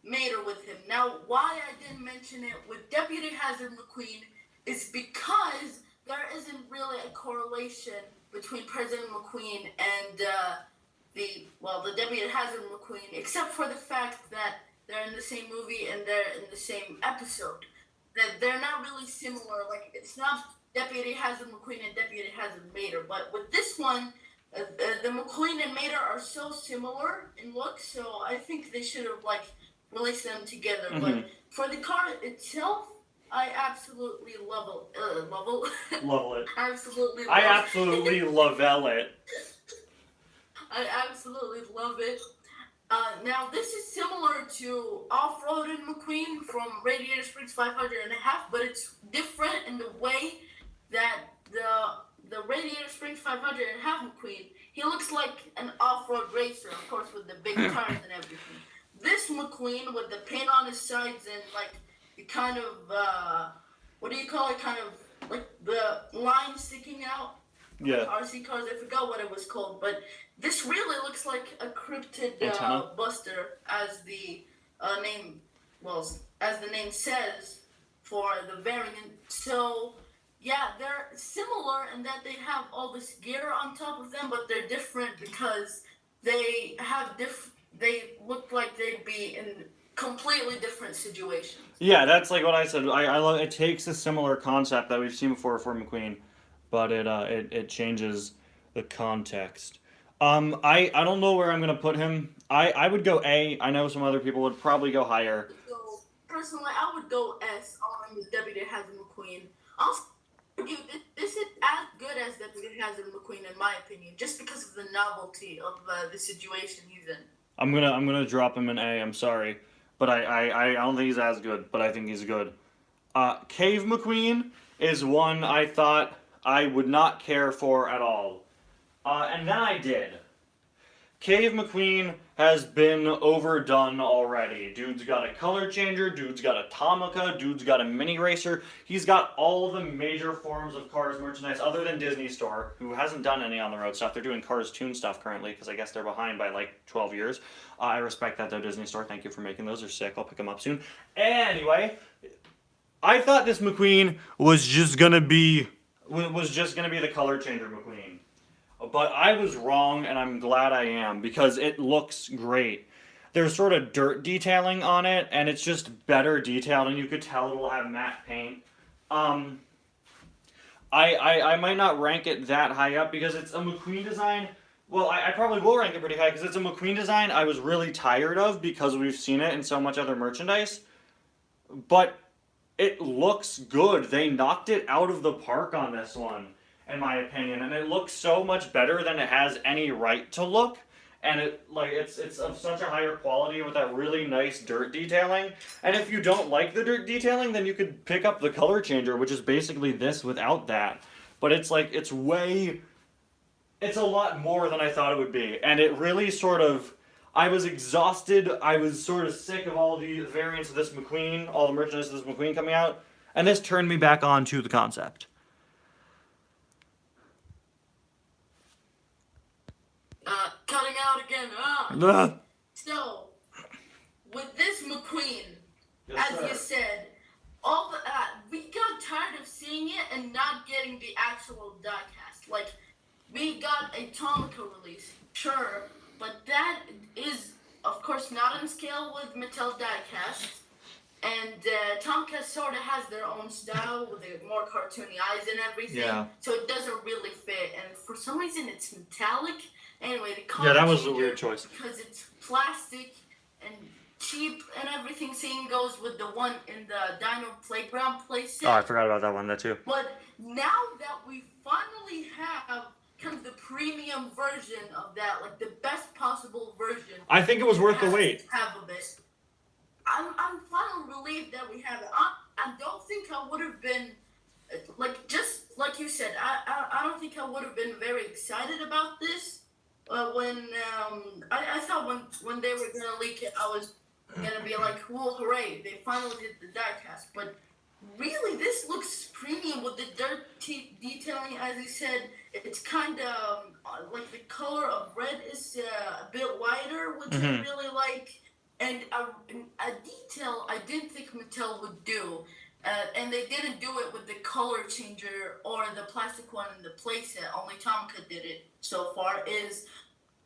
Mater with him. Now, why I didn't mention it with Deputy Hazard McQueen is because there isn't really a correlation between President McQueen and the Deputy Hazard McQueen, except for the fact that they're in the same movie and they're in the same episode. That they're not really similar. Like, it's not Deputy Hazard McQueen and Deputy Hazard Mater. But with this one, the McQueen and Mater are so similar in look, so I think they should have, like, released them together. Mm-hmm. But for the card itself, I absolutely love it. Love it. Absolutely love I absolutely love it. I absolutely love it. Now, this is similar to Off-Road and McQueen from Radiator Springs 500 and a half, but it's different in the way that the Radiator Springs 500 and a half McQueen, he looks like an off-road racer, of course, with the big tires and everything. This McQueen with the paint on his sides and, like, the kind of, what do you call it, kind of, like, the line sticking out. Yeah. RC cars, I forgot what it was called, but this really looks like a cryptid buster, as the name says for the variant. So yeah, they're similar in that they have all this gear on top of them, but they're different because they have they look like they'd be in completely different situations. Yeah, that's like what I said. I love it. Takes a similar concept that we've seen before for McQueen, but it changes the context. I don't know where I'm gonna put him. I would go A. I know some other people would probably go higher. So personally, I would go S on Deputy Hazard McQueen. Also, this is as good as Deputy Hazard McQueen in my opinion, just because of the novelty of the situation he's in. I'm gonna drop him an A. I'm sorry, but I don't think he's as good, but I think he's good. Cave McQueen is one I thought I would not care for at all. And then I did. Cave McQueen has been overdone already. Dude's got a color changer, dude's got a Tomica, dude's got a mini racer. He's got all the major forms of Cars merchandise other than Disney Store, who hasn't done any on the road stuff. They're doing Cars Toon stuff currently because I guess they're behind by like 12 years. I respect that though, Disney Store. Thank you for making those. They're sick. I'll pick them up soon. Anyway, I thought this McQueen was just gonna be the color changer McQueen. But I was wrong, and I'm glad I am, because it looks great. There's sort of dirt detailing on it, and it's just better detailed, and you could tell it'll have matte paint. I might not rank it that high up, because it's a McQueen design. Well, I probably will rank it pretty high, because it's a McQueen design I was really tired of, because we've seen it in so much other merchandise. But it looks good. They knocked it out of the park on this one, in my opinion, and it looks so much better than it has any right to look, and it's of such a higher quality with that really nice dirt detailing. And if you don't like the dirt detailing, then you could pick up the color changer, which is basically this without that. But it's a lot more than I thought it would be, and it really sort of, I was exhausted, I was sort of sick of all the variants of this McQueen, all the merchandise of this McQueen coming out, and this turned me back on to the concept. Cutting out again. So, with this McQueen, Yes, as sir. you said, we got tired of seeing it and not getting the actual diecast. Like, we got a Tomica release, sure, but that is, of course, not on scale with Mattel diecasts. And Tomica sort of has their own style with the more cartoony eyes and everything. Yeah. So it doesn't really fit. And for some reason, it's metallic. Anyway, the color Yeah, that was a changer, weird choice. because it's plastic and cheap and everything. Same goes with the one in the Dino Playground playset. Oh, I forgot about that one, that too. But now that we finally have kind of the premium version of that, like the best possible version, I think it was worth the wait. have of it. I'm finally relieved that we have it. I don't think I would have been, just like you said, I don't think I would have been very excited about this I thought when they were gonna leak it, I was gonna be like, "Whoa, hooray! They finally did the diecast." But really, this looks premium with the dirt detailing. As you said, it's kind of like the color of red is a bit whiter, which I really like, and a detail I didn't think Mattel would do. And they didn't do it with the color changer or the plastic one in the playset. Only Tomka did it so far.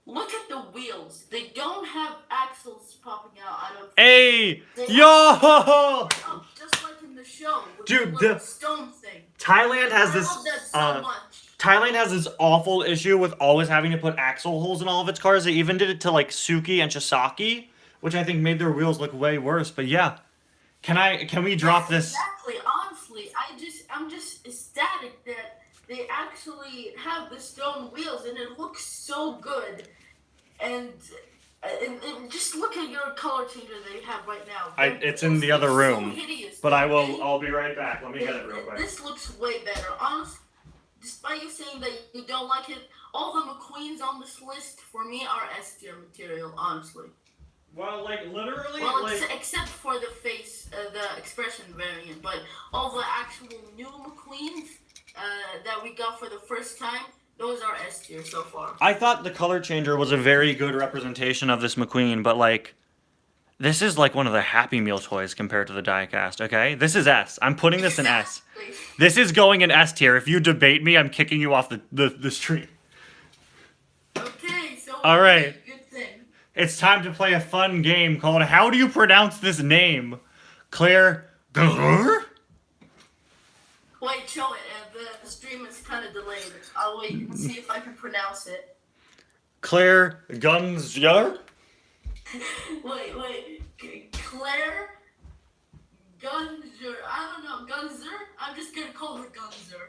Look at the wheels. They don't have axles popping out of. Hey, yo! Oh, just like in the show, with Dude, the stone thing. Thailand has I this. love that so much. Thailand has this awful issue with always having to put axle holes in all of its cars. They even did it to like Suki and Chisaki, which I think made their wheels look way worse. But yeah, can we drop this? Exactly. Honestly, I'm just ecstatic that they actually have the stone wheels and it looks so good. And just look at your color changer they have right now. It's in the other room. So hideous. But I'll be right back. Let me get it real quick. This looks way better. Honestly, despite you saying that you don't like it, all the McQueens on this list for me are S tier material. Honestly. Well, like literally. Well, except for the face, the expression variant, but all the actual new McQueens that we got for the first time. Those are S tier so far. I thought the color changer was a very good representation of this McQueen, but like, this is like one of the Happy Meal toys compared to the diecast, okay? This is S. I'm putting this in S. This is going in S tier. If you debate me, I'm kicking you off the stream. Okay, so all right. Good thing. It's time to play a fun game called How Do You Pronounce This Name? Claire Gurr? Wait, show it. The stream is kind of delayed. I'll wait and see if I can pronounce it. Claire Gunzer? Wait. Claire Gunzer. I don't know. Gunzer? I'm just gonna call her Gunzer.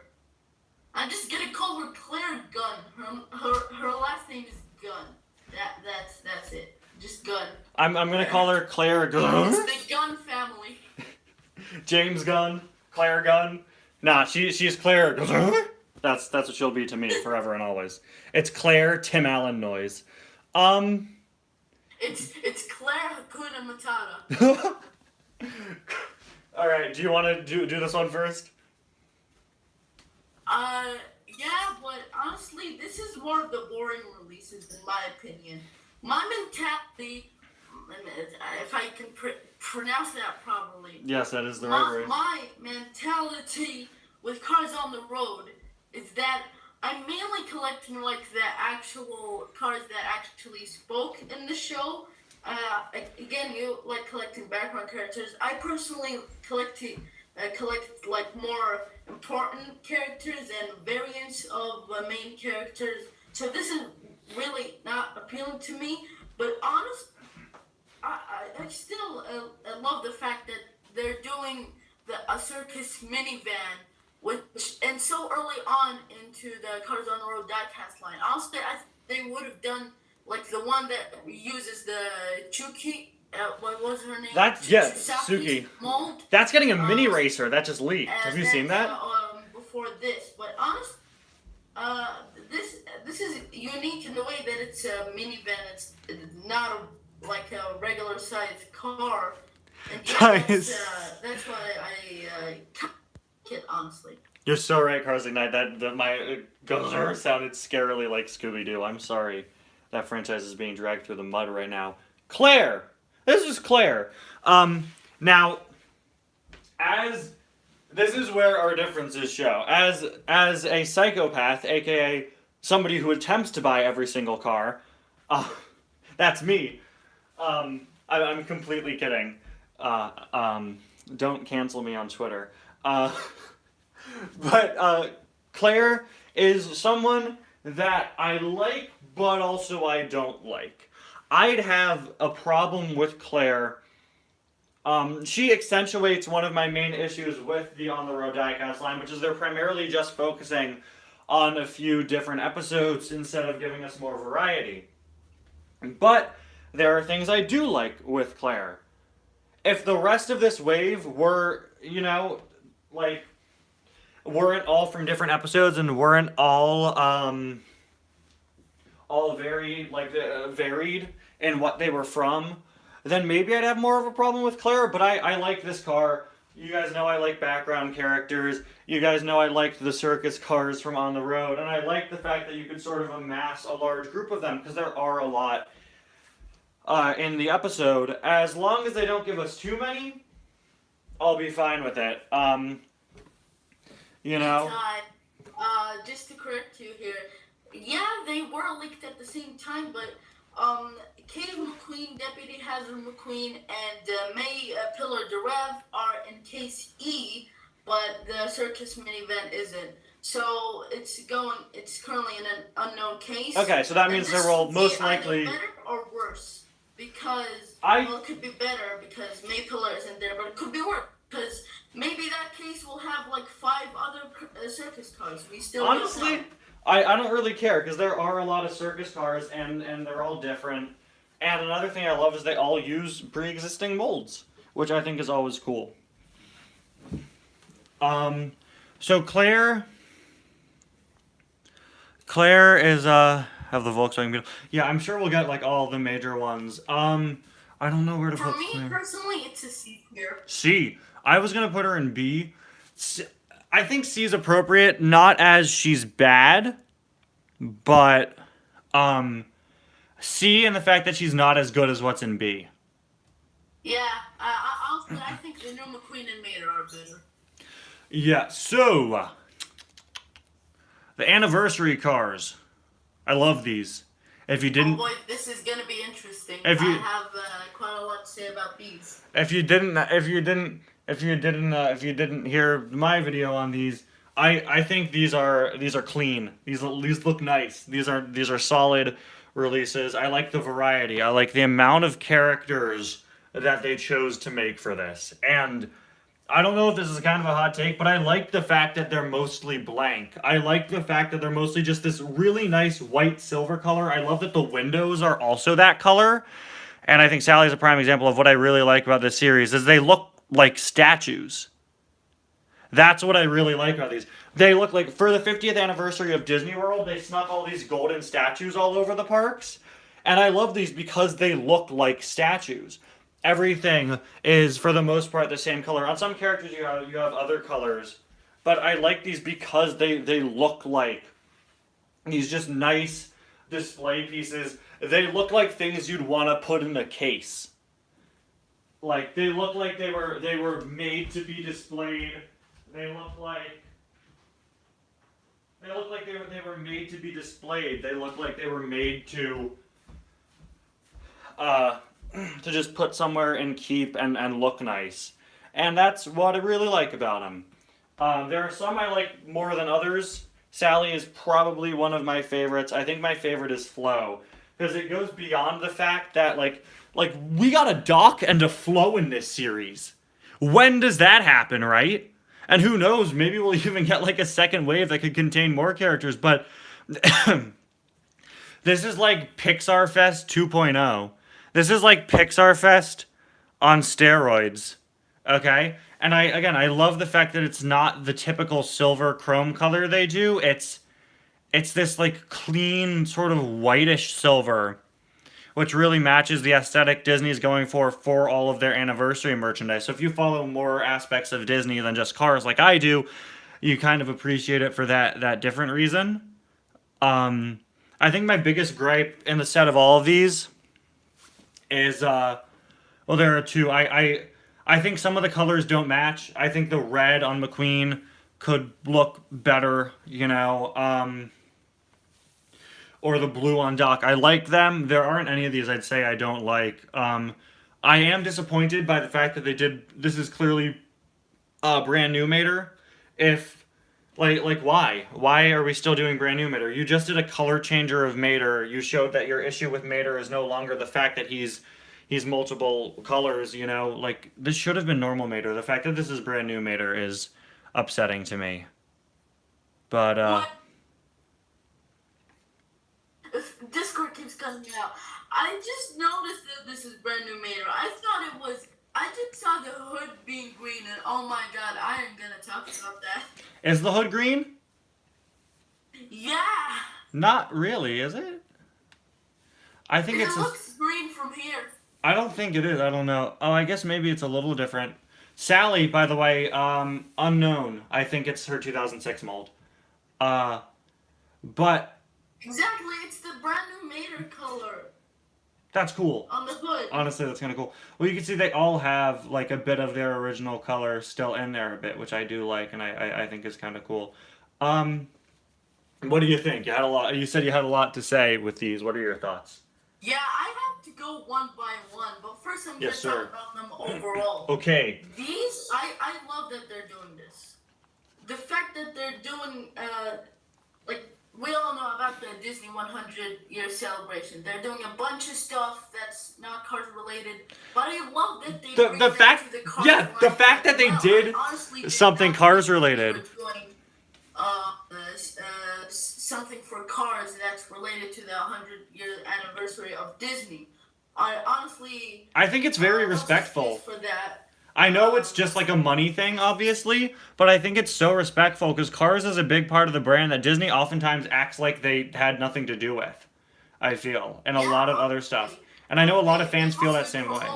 I'm just gonna call her Claire Gunn. Her last name is Gunn. That's it. Just Gunn. I'm gonna call her Claire Gunn. It's the Gunn family. James Gunn, Claire Gunn. Nah, she's Claire. That's what she'll be to me forever and always. It's Claire Tim Allen noise. It's Claire Hakuna Matata. All right, do you want to do this one first? Yeah, but honestly, this is one of the boring releases in my opinion. My mentality, if I can pronounce that properly. Yes, that is the right word. My mentality with Cars on the Road is that I'm mainly collecting like the actual cars that actually spoke in the show. Again, you like collecting background characters. I personally collect like more important characters and variants of main characters. So this is really not appealing to me. But honestly, I still love the fact that they're doing a circus minivan, and so early on into the Cars on the Road diecast line. Honestly, they would have done like the one that uses the Chuki. What was her name? Suki. Mold. That's getting a mini racer that just leaked. Have you seen that? Before this, but honestly, this is unique in the way that it's a minivan. It's not like a regular sized car. And yeah, that's why I it honestly. You're so right, Cars Ignite. My Gunzer sounded scarily like Scooby-Doo. I'm sorry. That franchise is being dragged through the mud right now. Claire! This is Claire. Now, this is where our differences show. As a psychopath, aka somebody who attempts to buy every single car, that's me. I'm completely kidding. Don't cancel me on Twitter. But Claire is someone that I like, but also I don't like. I'd have a problem with Claire. She accentuates one of my main issues with the On the Road diecast line, which is they're primarily just focusing on a few different episodes instead of giving us more variety. But there are things I do like with Claire. If the rest of this wave were, weren't all from different episodes and weren't all all very varied in what they were from, then maybe I'd have more of a problem with Claire. But I like this car. You guys know I like background characters. You guys know I liked the circus cars from On the Road, and I like the fact that you could sort of amass a large group of them because there are a lot in the episode. As long as they don't give us too many, I'll be fine with it. You know. Just to correct you here, yeah, they were leaked at the same time, but Katie McQueen, Deputy Hazard McQueen, and May Pillar Derev are in Case E, but the circus minivan isn't. So it's currently in an unknown case. Okay, so that means there will most likely better or worse because it could be better because May Pillar isn't there, but it could be worse because maybe that case will have like 5 other circus cars. We still honestly, don't know. I don't really care because there are a lot of circus cars and they're all different. And another thing I love is they all use pre-existing molds, which I think is always cool. So Claire is have the Volkswagen Beetle. Yeah, I'm sure we'll get like all the major ones. I don't know where to put Claire. For me personally, it's a C tier. C. I was gonna put her in B. I think C is appropriate, not as she's bad, but C in the fact that she's not as good as what's in B. Yeah, I think the new McQueen and Mater are better. Yeah, so the anniversary cars. I love these. If you didn't, oh boy, this is gonna be interesting. I have quite a lot to say about these. If you didn't hear my video on these, I think these are clean. These look nice. These are solid releases. I like the variety. I like the amount of characters that they chose to make for this. And I don't know if this is kind of a hot take, but I like the fact that they're mostly blank. I like the fact that they're mostly just this really nice white silver color. I love that the windows are also that color. And I think Sally's a prime example of what I really like about this series is they look like statues. That's what I really like about these. They look like, for the 50th anniversary of Disney World, they snuck all these golden statues all over the parks. And I love these because they look like statues. Everything is, for the most part, the same color. On some characters, you have other colors. But I like these because they look like these just nice display pieces. They look like things you'd want to put in a case. Like, they look like they were made to be displayed. They look like they were made to be displayed. They look like they were made to just put somewhere and keep and look nice. And that's what I really like about them. There are some I like more than others. Sally is probably one of my favorites. I think my favorite is Flo. Because it goes beyond the fact that, like, we got a Doc and a Flo in this series. When does that happen, right? And who knows, maybe we'll even get, like, a second wave that could contain more characters. But this is like Pixar Fest 2.0. This is like Pixar Fest on steroids, okay? And I love the fact that it's not the typical silver chrome color they do. It's this like clean sort of whitish silver, which really matches the aesthetic Disney's going for all of their anniversary merchandise. So if you follow more aspects of Disney than just cars like I do, you kind of appreciate it for that different reason. I think my biggest gripe in the set of all of these is, well, there are two. I think some of the colors don't match. I think the red on McQueen could look better, you know, or the blue on Doc. I like them. There aren't any of these I'd say I don't like. I am disappointed by the fact that they did, this is clearly a brand new Mater. If, like why? Why are we still doing brand new Mater? You just did a color changer of Mater. You showed that your issue with Mater is no longer the fact that he's multiple colors, you know, like, this should have been normal Mater. The fact that this is brand new Mater is upsetting to me. But, What? Discord keeps cutting me out. I just noticed that this is brand new Mater. I just saw the hood being green, and oh my god, I am gonna talk about that. Is the hood green? Yeah! Not really, is it? I think It it's looks green from here. I don't think it is. I don't know. Oh, I guess maybe it's a little different. Sally, by the way, unknown. I think it's her 2006 mold. Uh, but Exactly, it's the brand new Mater color that's cool. on the hood. Honestly, that's kind of cool. Well, you can see they all have like a bit of their original color still in there a bit, which I do like, and I think is kind of cool. Um, what do you think? You had a lot. You said you had a lot to say with these. What are your thoughts? Yeah, I have to go one by one, but first I'm gonna Yes, sir. talk about them overall. Okay. These, I love that they're doing this. The fact that they're doing, like, we all know about the Disney 100-year celebration. They're doing a bunch of stuff that's not Cars related, but I love that they bring The that fact, to the Cars yeah, the line fact that as they well. did I honestly did something not Cars think they related. were doing, something for Cars that's related to the 100-year anniversary of Disney. I think it's very love the respectful. space for that. I know it's just like a money thing, obviously, but I think it's so respectful because Cars is a big part of the brand that Disney oftentimes acts like they had nothing to do with. I feel, and a lot of other stuff. And I know a lot of fans feel that same way.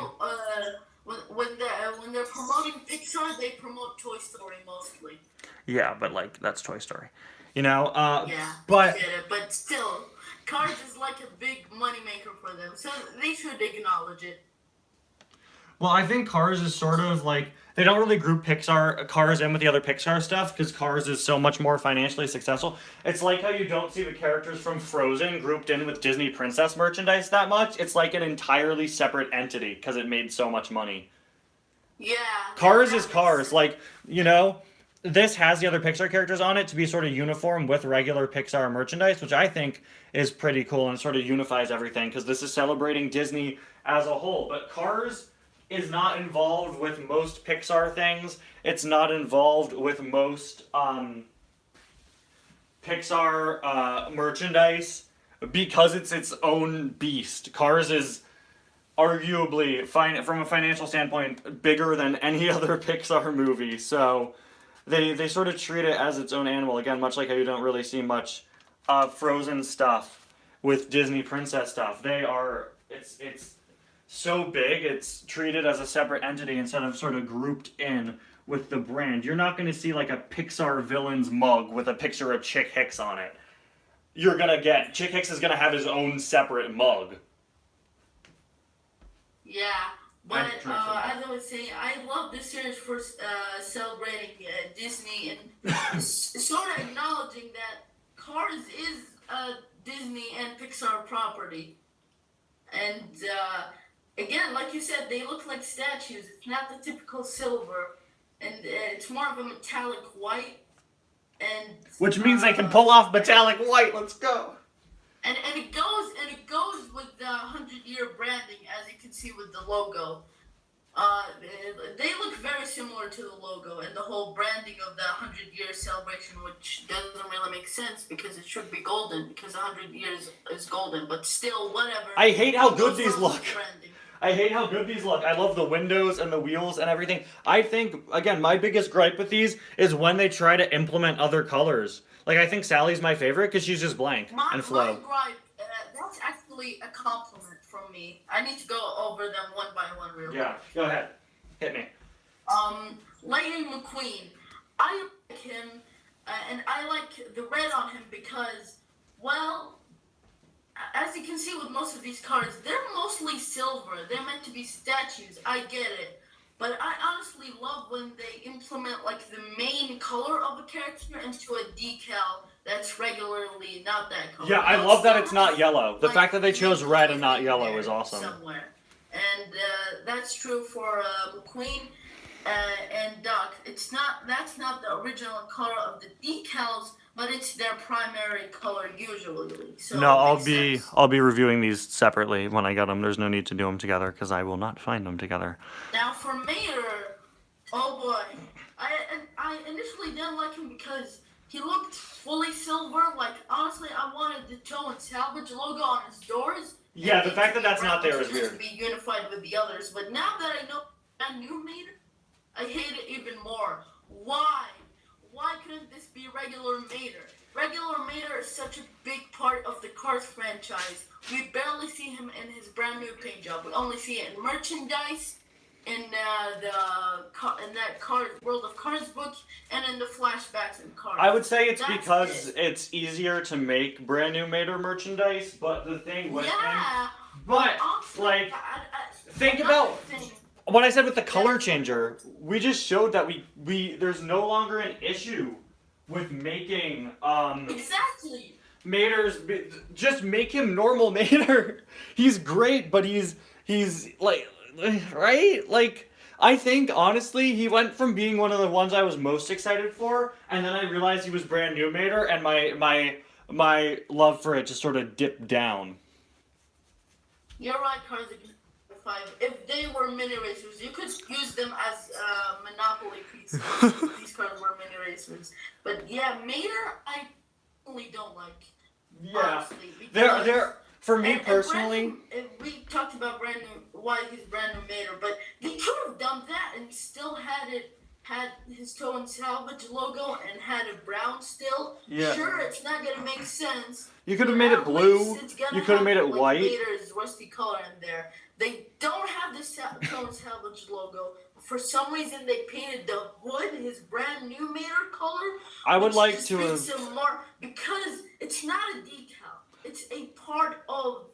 When they're promoting Pixar, they promote Toy Story mostly. Yeah, but like that's Toy Story, you know. Yeah, But I get it, but still, Cars is like a big moneymaker for them, so they should acknowledge it. well, I think Cars is sort of like they don't really group Pixar Cars in with the other Pixar stuff because Cars is so much more financially successful. It's like how you don't see the characters from Frozen grouped in with Disney princess merchandise that much. It's like an entirely separate entity because it made so much money. Yeah. Cars is Cars, like, you know, this has the other Pixar characters on it to be sort of uniform with regular Pixar merchandise, which I think is pretty cool and sort of unifies everything because this is celebrating Disney as a whole. But Cars is not involved with most Pixar things. It's not involved with most Pixar merchandise because it's its own beast. Cars is arguably, from a financial standpoint, bigger than any other Pixar movie. So they sort of treat it as its own animal. Again, much like how you don't really see much Frozen stuff with Disney princess stuff. It's so big, it's treated as a separate entity instead of sort of grouped in with the brand. You're not going to see like a Pixar villain's mug with a picture of Chick Hicks on it. Chick Hicks is going to have his own separate mug. Yeah, but as I was saying, I love this series for celebrating Disney and sort of acknowledging that Cars is a Disney and Pixar property. And again, like you said, they look like statues. It's not the typical silver, and it's more of a metallic white. And which means they can pull off metallic white. Let's go. And it goes with the 100-year branding, as you can see with the logo. They look very similar to the logo and the whole branding of the 100-year celebration, which doesn't really make sense because it should be golden because 100 years is golden, but still, whatever. I hate how good these look. Branding. I hate how good these look. I love the windows and the wheels and everything. I think, again, my biggest gripe with these is when they try to implement other colors. Like, I think Sally's my favorite because she's just blank and Flo. My gripe, that's actually a compliment from me. I need to go over them one by one real quick. Yeah, go ahead. Hit me. Lightning McQueen. I like him, and I like the red on him because, well, as you can see with most of these cars, they're mostly silver. They're meant to be statues. I get it. But I honestly love when they implement like the main color of a character into a decal that's regularly not that color. Yeah, I love that it's not yellow. The fact that they chose red and not yellow is awesome. Somewhere. And that's true for McQueen and Duck. That's not the original color of the decals, but it's their primary color usually. So no, I'll be reviewing these separately when I get them. There's no need to do them together because I will not find them together. Now for Mater, oh boy, I initially didn't like him because he looked fully silver. Like honestly, I wanted the tow and salvage logo on his doors. Yeah, the fact that that's not there is just weird. To be unified with the others, but now that I know I knew Mater, I hate it even more. Why? Why couldn't this be regular Mater? regular Mater is such a big part of the Cars franchise. We barely see him in his brand new paint job. We only see it in merchandise, in that Cars World of Cars book, and in the flashbacks in Cars. I would say it's because it's easier to make brand new Mater merchandise, but the thing with him, but like, think about what I said with the color changer. We just showed that we there's no longer an issue with making exactly Mater's. Just make him normal Mater. He's great, but he's like, right, like. I think, honestly, he went from being one of the ones I was most excited for, and then I realized he was brand new Mater, and my love for it just sort of dipped down. You're right, Cars 5. If they were mini racers, you could use them as Monopoly pieces. These cars were mini racers. But yeah, Mater, I really don't like. Yeah. Honestly, they're for me personally. We talked about why he's brand new Mater, but they could have done that and still had his tow and salvage logo and had it brown still. Yeah. Sure, it's not gonna make sense. You could have made it blue. You could have made it white. Mater's rusty color in there. They don't have the tow and salvage logo. For some reason, they painted the hood his brand new Mater color. I would like to have because it's not a decal. It's a part of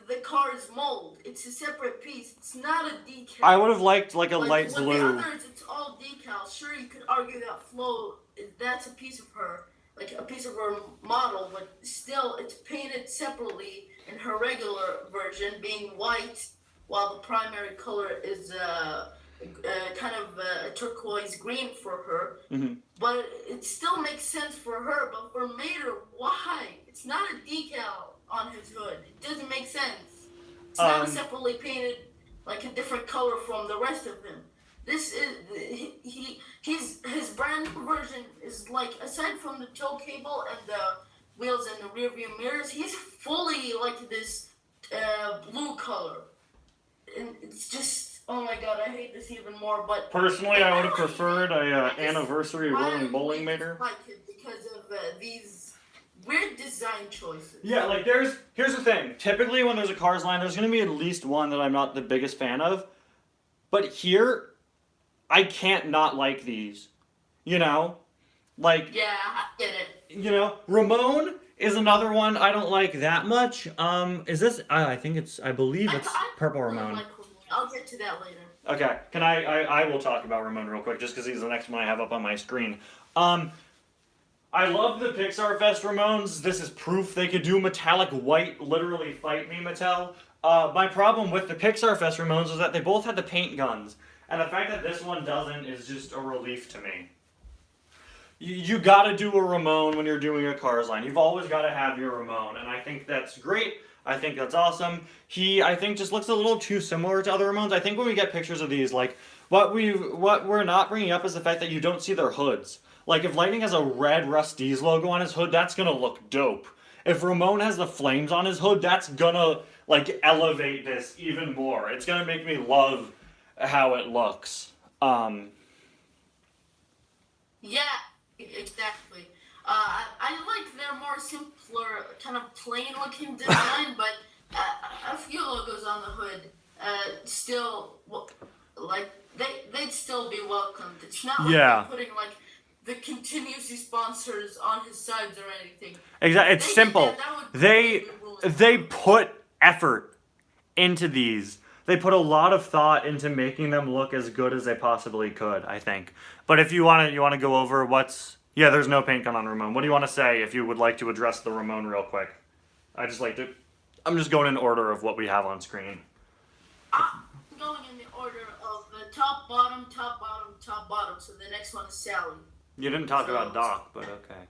the car's mold. It's a separate piece. It's not a decal. I would have liked like a light blue. With the others, it's all decal. Sure, you could argue that Flo, that's a piece of her, like a piece of her model, but still, it's painted separately in her regular version, being white, while the primary color is kind of a turquoise green for her. Mm-hmm. But it still makes sense for her. But for Mater, why? It's not a decal on his hood. It doesn't make sense. It's not separately painted like a different color from the rest of him. This is his brand new version is like, aside from the tow cable and the wheels and the rear view mirrors, he's fully like this blue color. And it's just, oh my god, I hate this even more. But personally, I would have preferred a anniversary rolling bowling Mater. Like it because of these weird design choices. Yeah, like here's the thing. Typically, when there's a Cars line, there's gonna be at least one that I'm not the biggest fan of. But here, I can't not like these. You know, like yeah, I get it. You know, Ramon is another one I don't like that much. Is this? I believe it's Purple Ramon. I'll get to that later. Okay, I will talk about Ramon real quick, just because he's the next one I have up on my screen. I love the Pixar Fest Ramones. This is proof they could do metallic white, literally fight me, Mattel. My problem with the Pixar Fest Ramones is that they both had the paint guns, and the fact that this one doesn't is just a relief to me. You gotta do a Ramon when you're doing a Cars line. You've always gotta have your Ramon, and I think that's great. I think that's awesome. He, I think, just looks a little too similar to other Ramones. I think when we get pictures of these, like, what we're not bringing up is the fact that you don't see their hoods. Like, if Lightning has a red Rustese logo on his hood, that's gonna look dope. If Ramon has the flames on his hood, that's gonna, like, elevate this even more. It's gonna make me love how it looks. Yeah, exactly. I like their more simpler, kind of plain-looking design, but a few logos on the hood still, like, they'd still be welcomed. It's not like they're putting, like, the contingency sponsors on his sides or anything. Exactly. It's simple. They put effort into these. They put a lot of thought into making them look as good as they possibly could, I think. But if you want to go over yeah, there's no paint gun on Ramon. What do you want to say if you would like to address the Ramon real quick? I'm just going in order of what we have on screen. I'm going in the order of the top, bottom, top, bottom, top, bottom. So the next one is Sally. You didn't talk about Doc, but okay.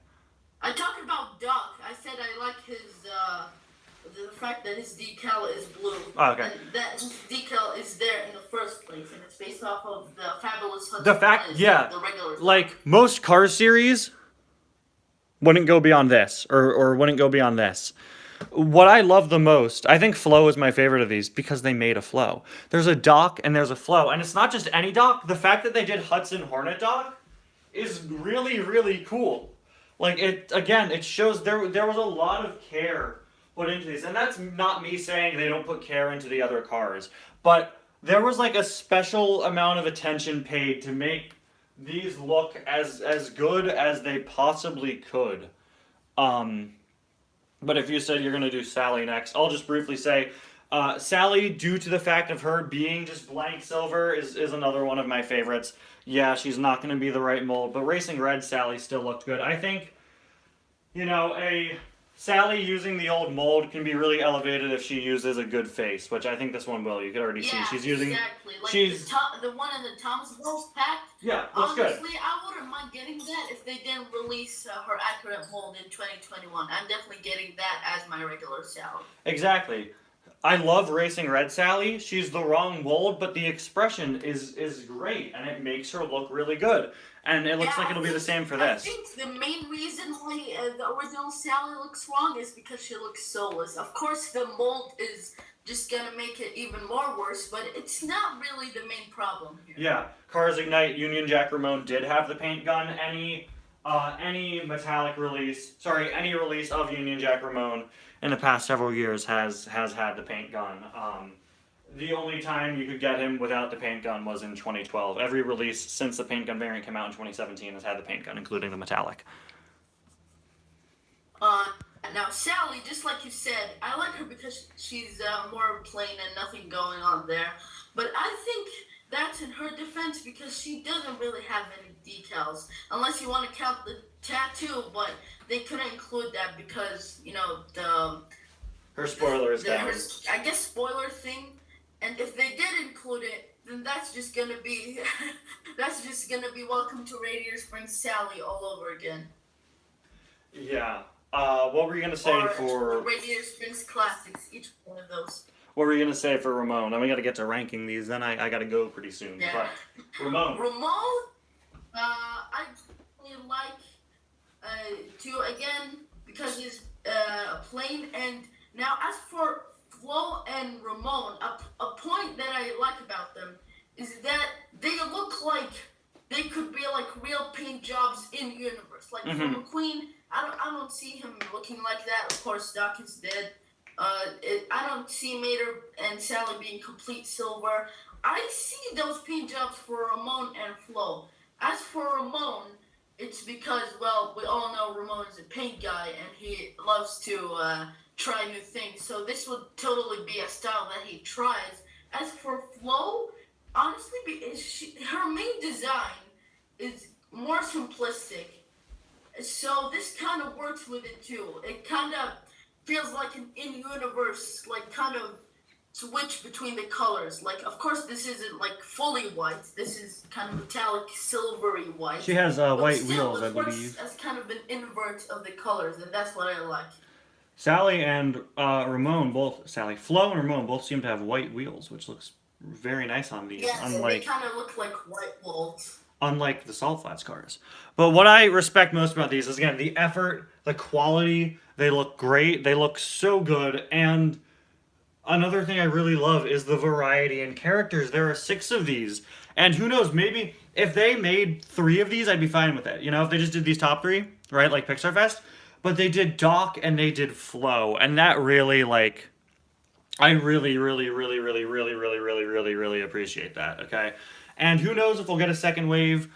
I talked about Doc. I said I like the fact that his decal is blue. Oh, okay. And that his decal is there in the first place, and it's based off of the Fabulous Hudson. The fact, yeah, the regular like most Cars series wouldn't go beyond this, or wouldn't go beyond this. What I love the most, I think Flo is my favorite of these because they made a Flo. There's a Doc and there's a Flo, and it's not just any Doc. The fact that they did Hudson Hornet Doc is really, really cool. Like it again, it shows there was a lot of care put into these, and that's not me saying they don't put care into the other cars, but there was like a special amount of attention paid to make these look as good as they possibly could. Um, but if you said you're gonna do Sally next, I'll just briefly say, Sally, due to the fact of her being just blank silver, is another one of my favorites. Yeah, she's not gonna be the right mold, but Racing Red Sally still looked good. I think, a Sally using the old mold can be really elevated if she uses a good face, which I think this one will. You could already see she's using. Exactly. Like she's the one in the Thomas Wells pack. Yeah, looks good. Honestly, I wouldn't mind getting that if they didn't release her accurate mold in 2021. I'm definitely getting that as my regular Sally. Exactly. I love Racing Red Sally. She's the wrong mold, but the expression is great, and it makes her look really good. And it looks like it'll be the same for this. I think the main reason why the original Sally looks wrong is because she looks soulless. Of course, the mold is just gonna make it even more worse, but it's not really the main problem here. Yeah, Cars Ignite Union Jack Ramon did have the paint gun. Any metallic release, any release of Union Jack Ramon in the past several years has had the paint gun. The only time you could get him without the paint gun was in 2012. Every release since the paint gun variant came out in 2017 has had the paint gun, including the metallic. Now Sally, just like you said, I like her because she's more plain and nothing going on there. But I think that's in her defense because she doesn't really have any decals, unless you want to count the tattoo. But they couldn't include that because her spoiler is down. I guess spoiler thing. And if they did include it, then that's just gonna be Welcome to Radiator Springs Sally all over again. Yeah. What were you gonna say for Radiator Springs Classics? Each one of those. What were you gonna say for Ramon? And we gotta get to ranking these. Then I gotta go pretty soon. Yeah. But Ramon. I really like again because he's plain. And now as for Flo and Ramon, a point that I like about them is that they look like they could be like real paint jobs in universe. Like for McQueen, I don't see him looking like that. Of course, Doc is dead. I don't see Mater and Sally being complete silver. I see those paint jobs for Ramon and Flo. As for Ramon, it's because, well, we all know Ramon is a paint guy and he loves to try new things. So this would totally be a style that he tries. As for Flo, honestly, her main design is more simplistic. So this kind of works with it too. It kind of feels like an in-universe, like kind of switch between the colors. Like, of course, this isn't like fully white. This is kind of metallic, silvery white. She has white wheels, I believe. As kind of an invert of the colors, and that's what I like. Sally and Flo and Ramon both seem to have white wheels, which looks very nice on these. Yeah, they kind of look like white wolves. Unlike the Salt Flats cars. But what I respect most about these is, again, the effort, the quality. They look great. They look so good. And another thing I really love is the variety in characters. There are 6 of these. And who knows, maybe if they made 3 of these, I'd be fine with it. If they just did these top 3, right, like Pixar Fest. But they did Doc and they did Flo. And that really, I really, really, really, really, really, really, really, really, really appreciate that, okay? And who knows if we'll get a second wave.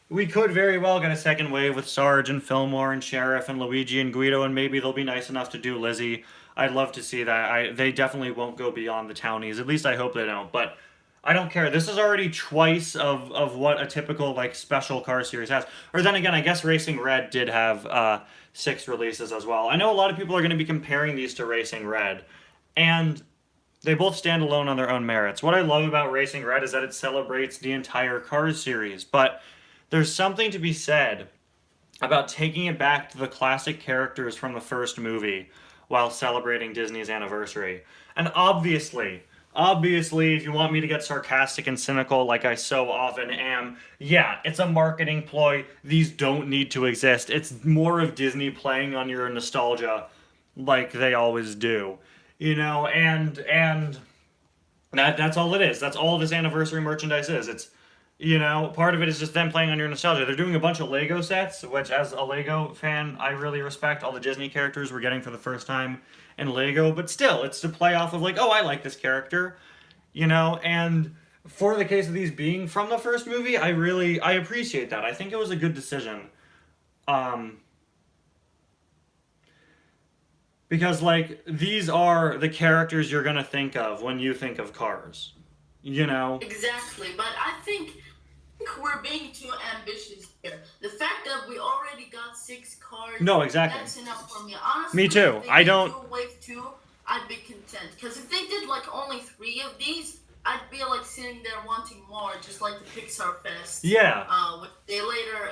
We could very well get a second wave with Sarge and Fillmore and Sheriff and Luigi and Guido, and maybe they'll be nice enough to do Lizzie. I'd love to see that. They definitely won't go beyond the townies. At least I hope they don't. But I don't care. This is already twice of what a typical special car series has. Or then again, I guess Racing Red did have 6 releases as well. I know a lot of people are going to be comparing these to Racing Red, and they both stand alone on their own merits. What I love about Racing Red is that it celebrates the entire Cars series, but there's something to be said about taking it back to the classic characters from the first movie while celebrating Disney's anniversary. And obviously, if you want me to get sarcastic and cynical like I so often am, yeah, it's a marketing ploy. These don't need to exist. It's more of Disney playing on your nostalgia like they always do. And that's all it is. That's all this anniversary merchandise is. It's You know, part of it is just them playing on your nostalgia. They're doing a bunch of Lego sets, which, as a Lego fan, I really respect. All the Disney characters we're getting for the first time in Lego, but still, it's to play off of, like, oh, I like this character, you know? And for the case of these being from the first movie, I appreciate that. I think it was a good decision. Um, because, like, these are the characters you're gonna think of when you think of Cars, you know? Exactly, but I think we're being too ambitious here. The fact that we already got 6 cars, No, exactly. that's enough for me. Honestly, Me too. If they I did don't. do wave 2, I'd be content. Because if they did like only 3 of these, I'd be like sitting there wanting more, just like the Pixar Fest. Yeah. Which they later.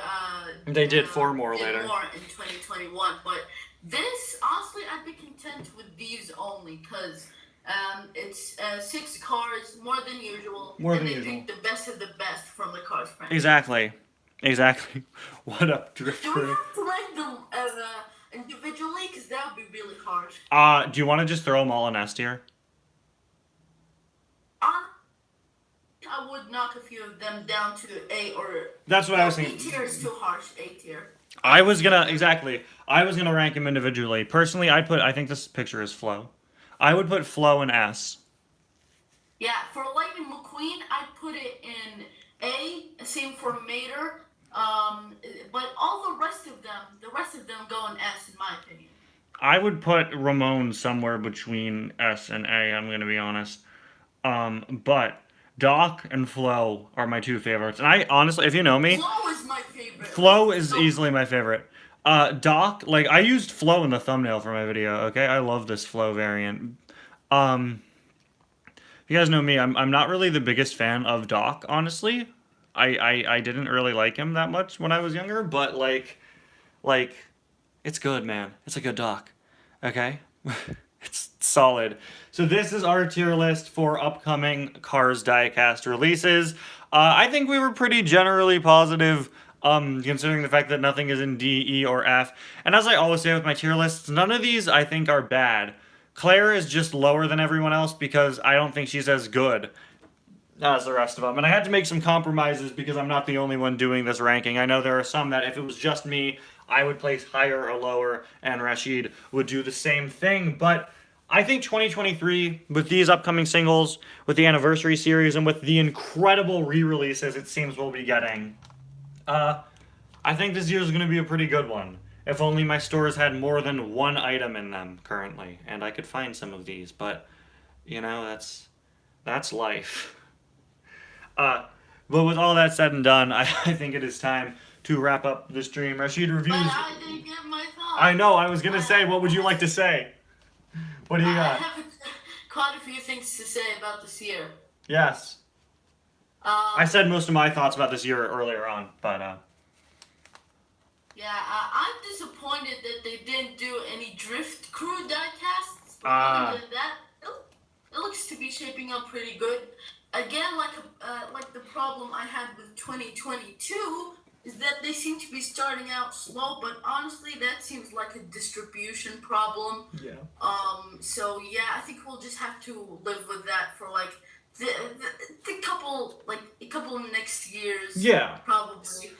They did 4 more did later. More in 2021, but this honestly, I'd be content with these only because. It's 6 cars, more than usual. And they picked the best of the best from the Cars franchise. Exactly. What up, Drift Do we Crew? have to rank them as individually? Because that would be really hard. Do you want to just throw them all in S tier? I would knock a few of them down to A or... That's what I was thinking. A tier is too harsh. A tier. I was gonna rank them individually. Personally, I think this picture is Flo. I would put Flo in S. Yeah, for Lightning McQueen, I'd put it in A. Same for Mater. But all the rest of them go in S, in my opinion. I would put Ramon somewhere between S and A, I'm gonna be honest. But Doc and Flo are my 2 favorites. And I honestly, if you know me... Flo is my favorite. Flo is easily my favorite. Doc, like, I used Flo in the thumbnail for my video, okay? I love this Flo variant. If you guys know me, I'm not really the biggest fan of Doc, honestly. I didn't really like him that much when I was younger, but, like, it's good, man. It's a good Doc, okay? It's solid. So this is our tier list for upcoming Cars Diecast releases. I think we were pretty generally positive, considering the fact that nothing is in D, E, or F. And as I always say with my tier lists, none of these I think are bad. Claire is just lower than everyone else because I don't think she's as good as the rest of them. And I had to make some compromises because I'm not the only one doing this ranking. I know there are some that if it was just me, I would place higher or lower, and Rashid would do the same thing. But I think 2023, with these upcoming singles, with the anniversary series, and with the incredible re-releases it seems we'll be getting, I think this year is going to be a pretty good one. If only my stores had more than 1 item in them currently, and I could find some of these. But, you know, that's life. But with all that said and done, I think it is time to wrap up the stream. Rashid reviews. But I didn't get my thoughts. I know, I was going to say, what would you like to say? What do you got? I have quite a few things to say about this year. Yes. I said most of my thoughts about this year earlier on, but... Yeah, I'm disappointed that they didn't do any Drift Crew diecasts. Other than that, it looks to be shaping up pretty good. Again, like the problem I had with 2022 is that they seem to be starting out slow, but honestly, that seems like a distribution problem. Yeah. So yeah, I think we'll just have to live with that for like the couple next years. Yeah. Probably.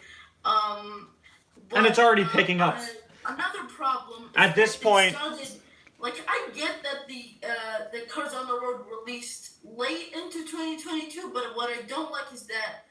And it's already picking up. Another problem is at this point. I get that the Cars on the Road released late into 2022, but what I don't like is that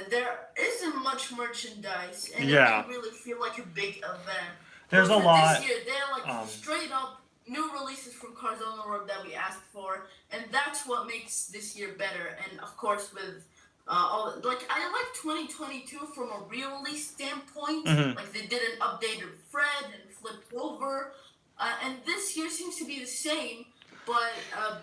there isn't much merchandise, and it doesn't really feel like a big event. There's a lot. This year, they're straight up new releases from Cars on the Road that we asked for, and that's what makes this year better. And of course, with I like 2022 from a re-release standpoint. Mm-hmm. Like they did an updated Fred and flipped over, and this year seems to be the same, but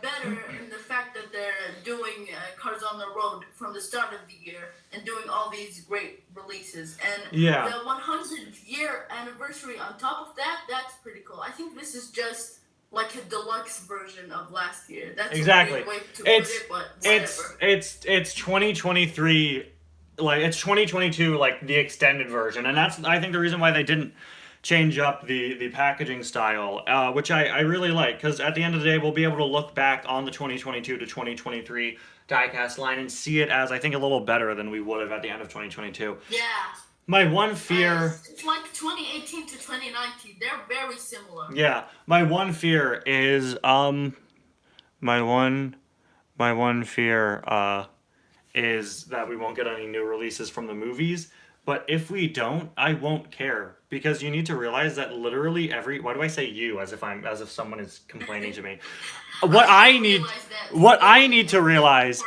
better in the fact that they're doing Cars on the Road from the start of the year and doing all these great releases. And the 100th year anniversary on top of that, that's pretty cool. I think this is just like a deluxe version of last year. That's exactly. a weird way to put it, but whatever. It's 2023, like it's 2022, like the extended version, and that's I think the reason why they didn't change up the packaging style, which I really like, because at the end of the day we'll be able to look back on the 2022 to 2023 diecast line and see it as, I think, a little better than we would have at the end of 2022. Yeah. My one fear... It's like 2018 to 2019. They're very similar. Yeah. My one fear is... My one fear is that we won't get any new releases from the movies. But if we don't, I won't care, because you need to realize that literally every... Why do I say you as if someone is complaining to me? What I need to realize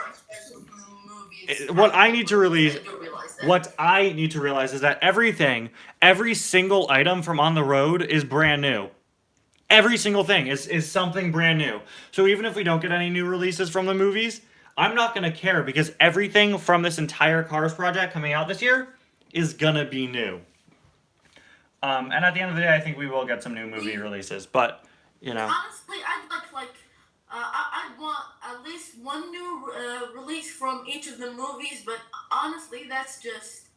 is that every single item from on the road is brand new. Every single thing is something brand new. So even if we don't get any new releases from the movies, I'm not going to care, because everything from this entire Cars project coming out this year is going to be new. And at the end of the day, I think we will get some new movie releases. But, you know. Honestly, I'd want at least one new release from each of the movies. But honestly, that's just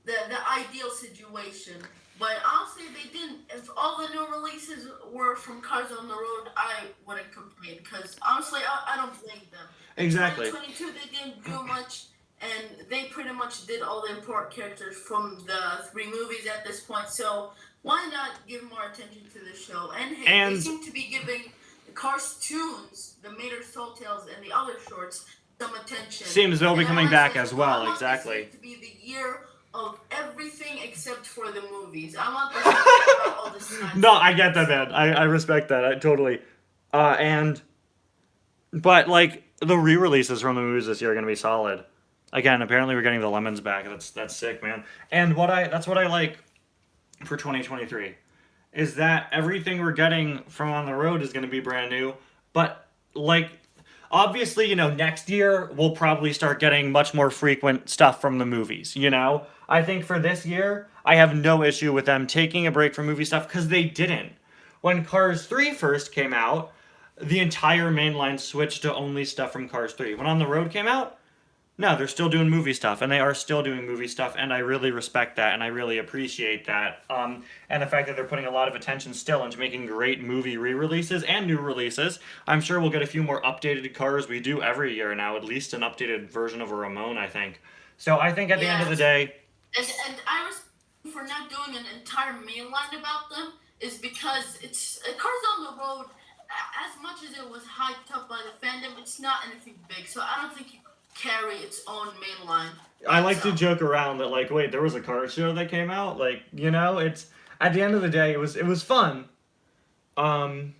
the ideal situation. But honestly, they didn't. If all the new releases were from Cars on the Road, I wouldn't complain, because honestly, I don't blame them. Exactly. 2022, they didn't do much, and they pretty much did all the important characters from the 3 movies at this point. So why not give more attention to the show? And hey, they seem to be giving the Cars Toons, the Mater Soul Tales, and the other shorts some attention. Seems they'll be coming back as well. Exactly. To be the year of everything except for the movies. I want them to talk about all this time. No, I get that, man. I respect that. I totally. But like the re-releases from the movies this year are gonna be solid. Again, apparently we're getting the lemons back. That's sick, man. And that's what I like for 2023, is that everything we're getting from on the road is gonna be brand new. But like, obviously, you know, next year we'll probably start getting much more frequent stuff from the movies, you know? I think for this year, I have no issue with them taking a break from movie stuff, because they didn't. When Cars 3 first came out, the entire main line switched to only stuff from Cars 3. When On the Road came out, no, they're still doing movie stuff, and they are still doing movie stuff, and I really respect that, and I really appreciate that. And the fact that they're putting a lot of attention still into making great movie re-releases and new releases. I'm sure we'll get a few more updated cars. We do every year now, at least an updated version of a Ramon, I think. So I think at the end of the day... And I respect for not doing an entire main line about them, is because it's Cars on the Road, as much as it was hyped up by the fandom, it's not anything big, so I don't think you carry its own main line. I like to joke around that, like, wait, there was a car show that came out? Like, you know, it's... At the end of the day, it was fun. But,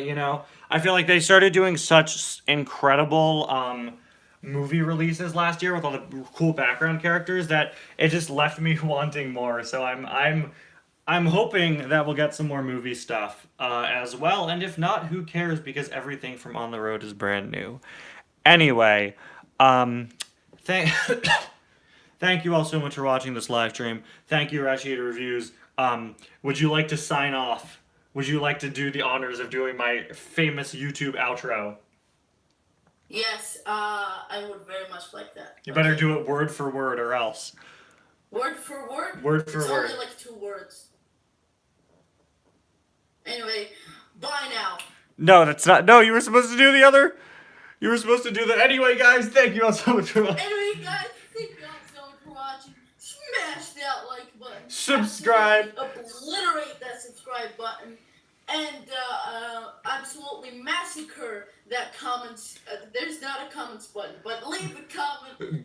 you know, I feel like they started doing such incredible movie releases last year with all the cool background characters that it just left me wanting more. So I'm hoping that we'll get some more movie stuff as well. And if not, who cares? Because everything from On the Road is brand new. Anyway, thank you all so much for watching this live stream. Thank you, Rashid Reviews. Would you like to sign off? Would you like to do the honors of doing my famous YouTube outro? Yes, I would very much like that. You better do it word for word or else. Word for word? Word for word. It's only like 2 words. Anyway, bye now. No, that's not. No, you were supposed to do the other. You were supposed to do that. Anyway, guys, thank you all so much for watching. Anyway, guys, thank you all so much for watching. Smash that like button. Subscribe. Obliterate that subscribe button. And absolutely massacre that comments. There's not a comments button, but leave a comment in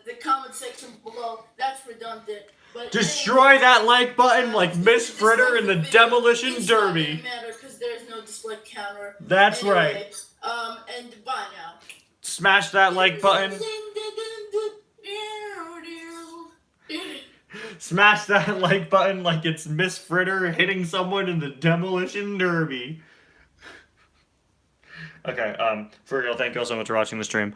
the comment section below. That's redundant. But destroy that like button like Miss Fritter in the Demolition Derby. It doesn't matter because there's no dislike counter. That's right. And bye now. Smash that like button. Smash that like button like it's Miss Fritter hitting someone in the Demolition Derby. Okay, for real, thank you all so much for watching the stream.